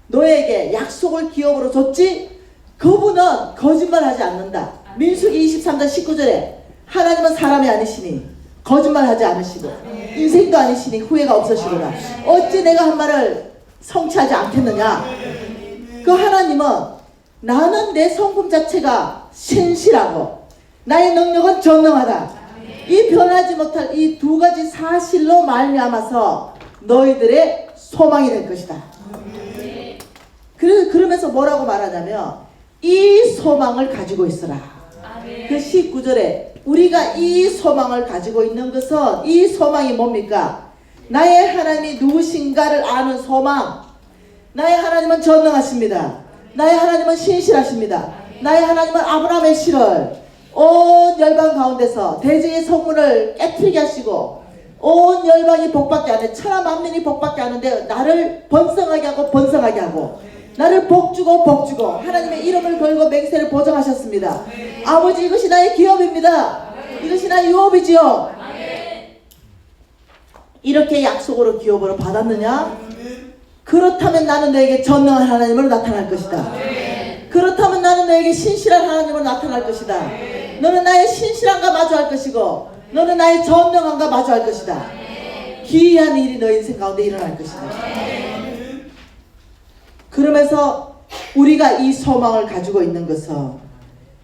너에게 약속을 기업으로 줬지, 그분은 거짓말하지 않는다. 민수기 23장 19절에 하나님은 사람이 아니시니 거짓말하지 않으시고 인생도 아니시니 후회가 없으시구나. 어찌 내가 한 말을 성취하지 않겠느냐. 그 하나님은 나는 내 성품 자체가 신실하고 나의 능력은 전능하다. 이 변하지 못할 이 두 가지 사실로 말미암아서 너희들의 소망이 될 것이다. 그러면서 뭐라고 말하냐면 이 소망을 가지고 있으라. 그 19절에 우리가 이 소망을 가지고 있는 것은, 이 소망이 뭡니까? 나의 하나님이 누구신가를 아는 소망. 나의 하나님은 전능하십니다. 나의 하나님은 신실하십니다. 나의 하나님은 아브라함의 실을 온 열방 가운데서 대제의 성문을 깨트리게 하시고 온 열방이 복받게 하는데, 천하 만민이 복받게 하는데 나를 번성하게 하고 나를 복주고 하나님의 이름을 걸고 맹세를 보정하셨습니다. 아버지, 이것이 나의 기업입니다. 이것이 나의 유업이지요. 이렇게 약속으로 기업으로 받았느냐? 그렇다면 나는 너에게 전능한 하나님으로 나타날 것이다. 그렇다면 나는 너에게 신실한 하나님으로 나타날 것이다. 너는 나의 신실함과 마주할 것이고 너는 나의 전능함과 마주할 것이다. 기이한 일이 너의 인생 가운데 일어날 것이다. 그러면서 우리가 이 소망을 가지고 있는 것은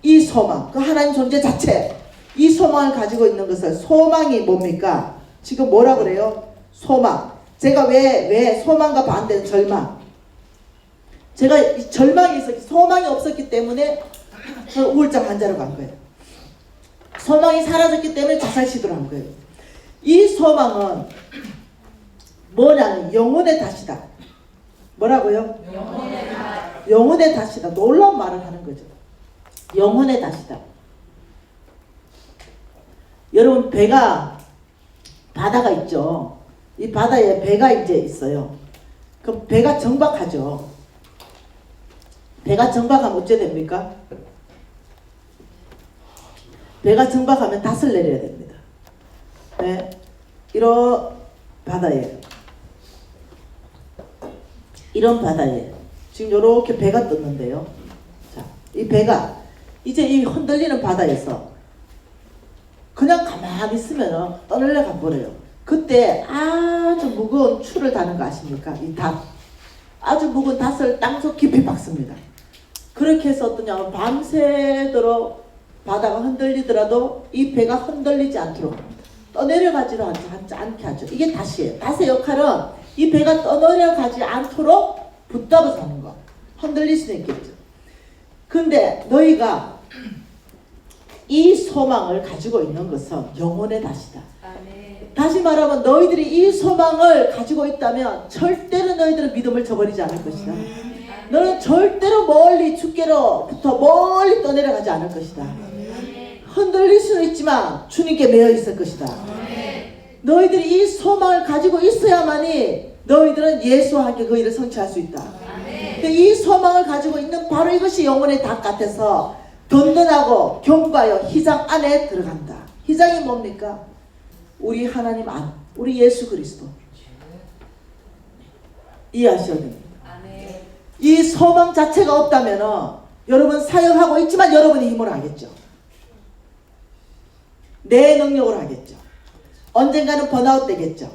이 소망, 그 하나님 존재 자체, 이 소망을 가지고 있는 것을 소망이 뭡니까? 지금 뭐라 그래요? 소망. 제가 왜 소망과 반대는 절망. 제가 이 절망이 있었기, 소망이 없었기 때문에 저 우울증 환자로 간 거예요. 소망이 사라졌기 때문에 자살 시도를 한 거예요. 이 소망은 뭐냐면 영혼의 탓이다. 뭐라고요? 영혼의 탓이다. 놀라운 말을 하는 거죠. 영혼의 탓이다. 여러분 배가 바다가 있죠. 이 바다에 배가 이제 있어요. 그럼 배가 정박하죠. 배가 정박하면 어째 됩니까? 배가 정박하면 닷을 내려야 됩니다. 네, 이런 바다에 지금 이렇게 배가 떴는데요. 자, 이 배가 이제 이 흔들리는 바다에서 그냥 가만히 있으면 떠날려 가버려요. 그때 아주 무거운 추를 다는 거 아십니까? 이 닷. 아주 무거운 닷을 땅속 깊이 박습니다. 그렇게 해서 어떠냐면 밤새도록 바다가 흔들리더라도 이 배가 흔들리지 않도록 합니다. 떠내려가지를 않게 하죠. 이게 닷이에요. 닷의 역할은 이 배가 떠내려가지 않도록 붙잡아서 하는 거. 흔들릴 수는 있겠죠. 근데 너희가 이 소망을 가지고 있는 것은 영혼의 닷이다. 다시 말하면 너희들이 이 소망을 가지고 있다면 절대로 너희들은 믿음을 저버리지 않을 것이다. 너는 절대로 멀리 주께로부터 멀리 떠내려가지 않을 것이다. 흔들릴 수는 있지만 주님께 매여 있을 것이다. 너희들이 이 소망을 가지고 있어야만이 너희들은 예수와 함께 그 일을 성취할 수 있다. 이 소망을 가지고 있는 바로 이것이 영혼의 닭 같아서 든든하고 견고하여 희장 안에 들어간다. 희장이 뭡니까? 우리 하나님 안, 우리 예수 그리스도. 이해하셔야 됩니다. 이 소망 자체가 없다면 여러분 사역하고 있지만 여러분이 힘으로 하겠죠. 내 능력으로 하겠죠. 언젠가는 번아웃 되겠죠.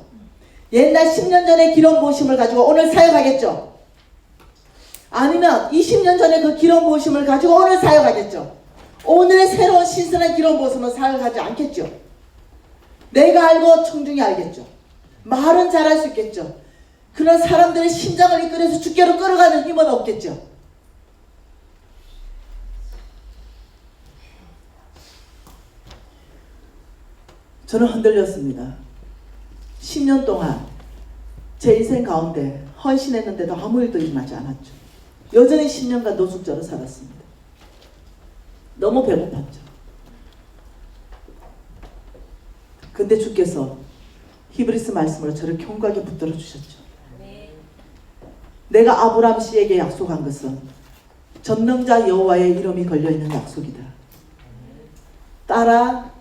옛날 10년 전에 기름 부으심을 가지고 오늘 사역하겠죠. 아니면 20년 전에 그 기름 부으심을 가지고 오늘 사역하겠죠. 오늘의 새로운 신선한 기름 부으심을 사역하지 않겠죠. 내가 알고 청중이 알겠죠. 말은 잘할 수 있겠죠. 그런 사람들의 심장을 이끌어서 주께로 끌어가는 힘은 없겠죠. 저는 흔들렸습니다. 10년 동안 제 인생 가운데 헌신했는데도 아무 일도 일어나지 않았죠. 여전히 10년간 노숙자로 살았습니다. 너무 배고팠죠. 근데 주께서 히브리스 말씀으로 저를 견고하게 붙들어 주셨죠. 내가 아브라함 씨에게 약속한 것은 전능자 여호와의 이름이 걸려있는 약속이다. 딸아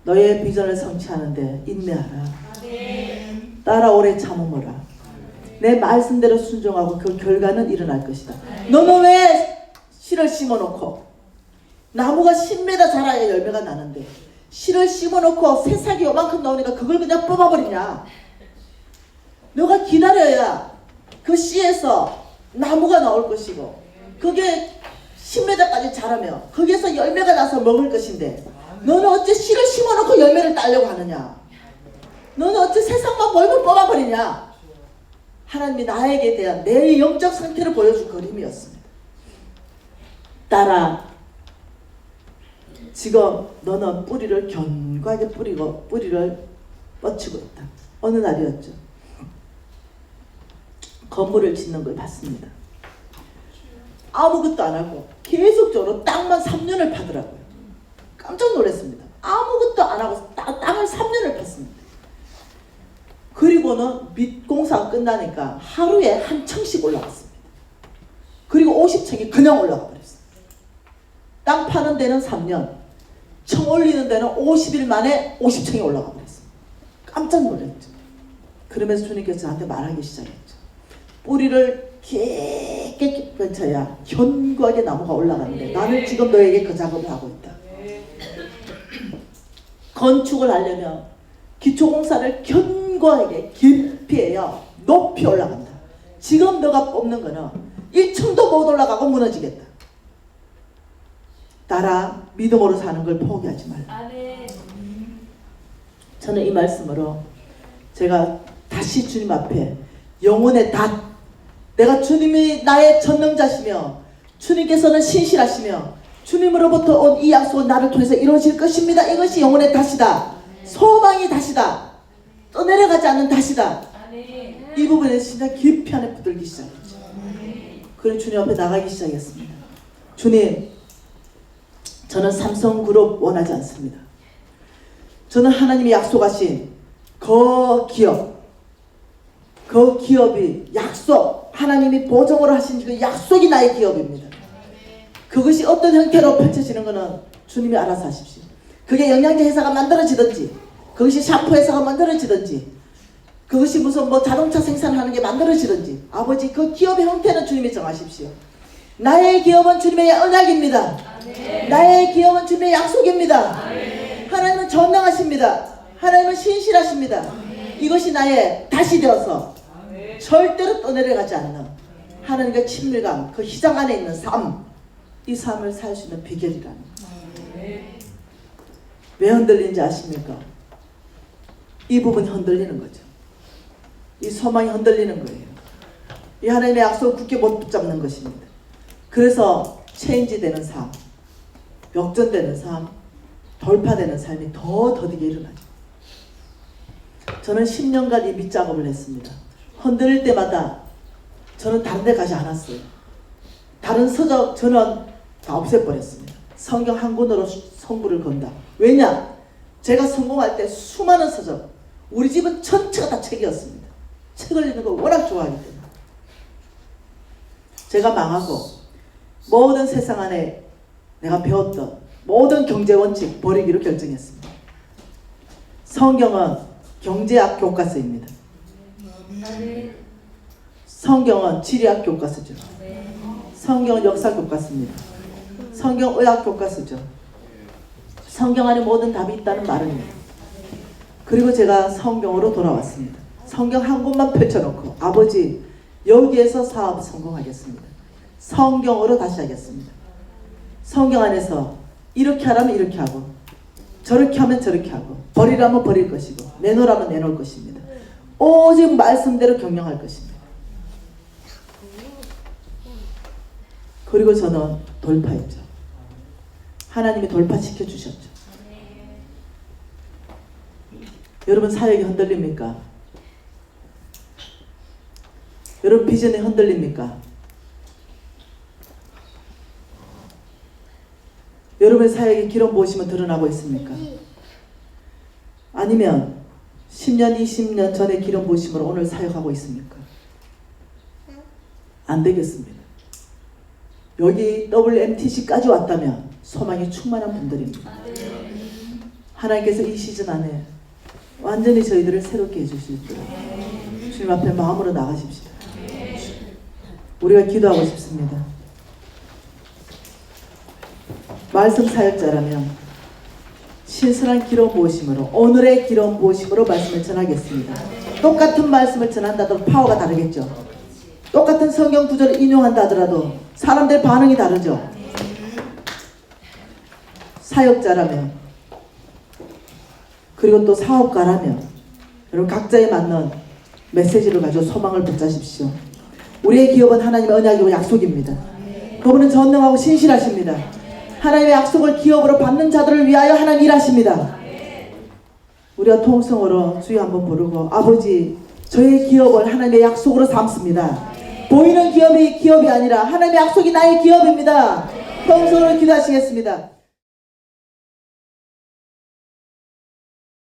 너의 비전을 성취하는데 인내하라. 딸아 오래 참으라. 내 말씀대로 순종하고 그 결과는 일어날 것이다. 너는 왜 씨를 심어놓고 나무가 10m 자라야 열매가 나는데 씨를 심어놓고 새싹이 요만큼 나오니까 그걸 그냥 뽑아버리냐. 너가 기다려야 그 씨에서 나무가 나올 것이고 그게 10m까지 자라면 거기에서 열매가 나서 먹을 것인데 너는 어째 씨를 심어놓고 열매를 따려고 하느냐. 너는 어째 새싹만 보이면 뽑아버리냐. 하나님이 나에게 대한 내 영적 상태를 보여준 그림이었습니다. 딸아 지금 너는 뿌리를 견고하게 뿌리고 뿌리를 뻗치고 있다. 어느 날이었죠. 건물을 짓는 걸 봤습니다. 아무것도 안 하고 계속적으로 땅만 3년을 파더라고요. 깜짝 놀랐습니다. 아무것도 안 하고 땅을 3년을 팠습니다. 그리고는 밑 공사가 끝나니까 하루에 한 층씩 올라갔습니다. 그리고 50층이 그냥 올라가 버렸어요. 땅 파는 데는 3년, 층 올리는 데는 50일 만에 50층이 올라가 버렸어요. 깜짝 놀랐죠. 그러면서 주님께서 저한테 말하기 시작했죠. 뿌리를 깊게 깨끗해야 견고하게 나무가 올라가는데 나는 지금 너에게 그 작업을 하고 있다. 건축을 하려면 기초공사를 견고하게 깊이 해야 높이 올라간다. 지금 너가 뽑는 거는 1층도 못 올라가고 무너지겠다. 따라 믿음으로 사는 걸 포기하지 말라. 저는 이 말씀으로 제가 다시 주님 앞에 영혼의 닷, 내가 주님이 나의 전능자시며 주님께서는 신실하시며 주님으로부터 온 이 약속은 나를 통해서 이루어질 것입니다. 이것이 영혼의 닷이다. 소망이 닷이다. 떠내려가지 않는 닷이다. 이 부분에 진짜 깊이 안에 붙들기 시작했죠. 그래서 주님 앞에 나가기 시작했습니다. 주님, 저는 삼성그룹 원하지 않습니다. 저는 하나님이 약속하신 그 기업이 약속, 하나님이 보정으로 하신 그 약속이 나의 기업입니다. 그것이 어떤 형태로 펼쳐지는 것은 주님이 알아서 하십시오. 그게 영양제 회사가 만들어지든지, 그것이 샴푸 회사가 만들어지든지, 그것이 무슨 자동차 생산하는 게 만들어지든지, 아버지 그 기업의 형태는 주님이 정하십시오. 나의 기업은 주님의 언약입니다. 나의 기업은 주님의 약속입니다. 하나님은 전능하십니다. 하나님은 신실하십니다. 이것이 나의 닷이 되어서 절대로 떠내려가지 않는 하나님과 친밀감, 그 희장 안에 있는 삶, 이 삶을 살 수 있는 비결이라는 거예요. 왜 흔들리는지 아십니까? 이 부분이 흔들리는 거죠. 이 소망이 흔들리는 거예요. 이 하나님의 약속을 굳게 못 붙잡는 것입니다. 그래서 체인지 되는 삶, 역전되는 삶, 돌파되는 삶이 더 더디게 일어나죠. 저는 10년간 이 밑작업을 했습니다. 흔들릴 때마다 저는 다른 데 가지 않았어요. 다른 서적 저는 다 없애버렸습니다. 성경 한 권으로 성부를 건다. 왜냐? 제가 성공할 때 수많은 서적, 우리 집은 전체가 다 책이었습니다. 책을 읽는 걸 워낙 좋아하기 때문에. 제가 망하고 모든 세상 안에 내가 배웠던 모든 경제 원칙 버리기로 결정했습니다. 성경은 경제학 교과서입니다. 성경은 지리학 교과서죠. 성경은 역사 교과서입니다. 성경 의학 교과서죠. 성경 안에 모든 답이 있다는 말입니다. 그리고 제가 성경으로 돌아왔습니다. 성경 한 권만 펼쳐놓고 아버지 여기에서 사업 성공하겠습니다. 성경으로 다시 하겠습니다. 성경 안에서 이렇게 하라면 이렇게 하고 저렇게 하면 저렇게 하고 버리라면 버릴 것이고 내놓으라면 내놓을 것입니다. 오직 말씀대로 경영할 것입니다. 그리고 저는 돌파했죠. 하나님이 돌파시켜 주셨죠. 여러분 사역이 흔들립니까? 여러분 비전이 흔들립니까? 여러분의 사역의 기록 보시면 드러나고 있습니까? 아니면 10년, 20년 전에 기록 보시면 오늘 사역하고 있습니까? 안 되겠습니다. 여기 WMTC까지 왔다면 소망이 충만한 분들입니다. 하나님께서 이 시즌 안에 완전히 저희들을 새롭게 해주실 줄 주님 앞에 마음으로 나가십시다. 우리가 기도하고 싶습니다. 말씀 사역자라면 신선한 기록 모심으로 오늘의 기록 모심으로 말씀을 전하겠습니다. 똑같은 말씀을 전한다도 파워가 다르겠죠. 똑같은 성경 구절을 인용한다 하더라도 사람들의 반응이 다르죠. 사역자라면 그리고 또 사업가라면 여러분 각자에 맞는 메시지를 가지고 소망을 붙잡으십시오. 우리의 기업은 하나님의 언약이고 약속입니다. 그분은 전능하고 신실하십니다. 하나님의 약속을 기업으로 받는 자들을 위하여 하나님 일하십니다. 우리가 통성으로 주여 한번 부르고 아버지 저의 기업을 하나님의 약속으로 삼습니다. 보이는 기업이 아니라 하나님의 약속이 나의 기업입니다. 통성으로 기도하시겠습니다.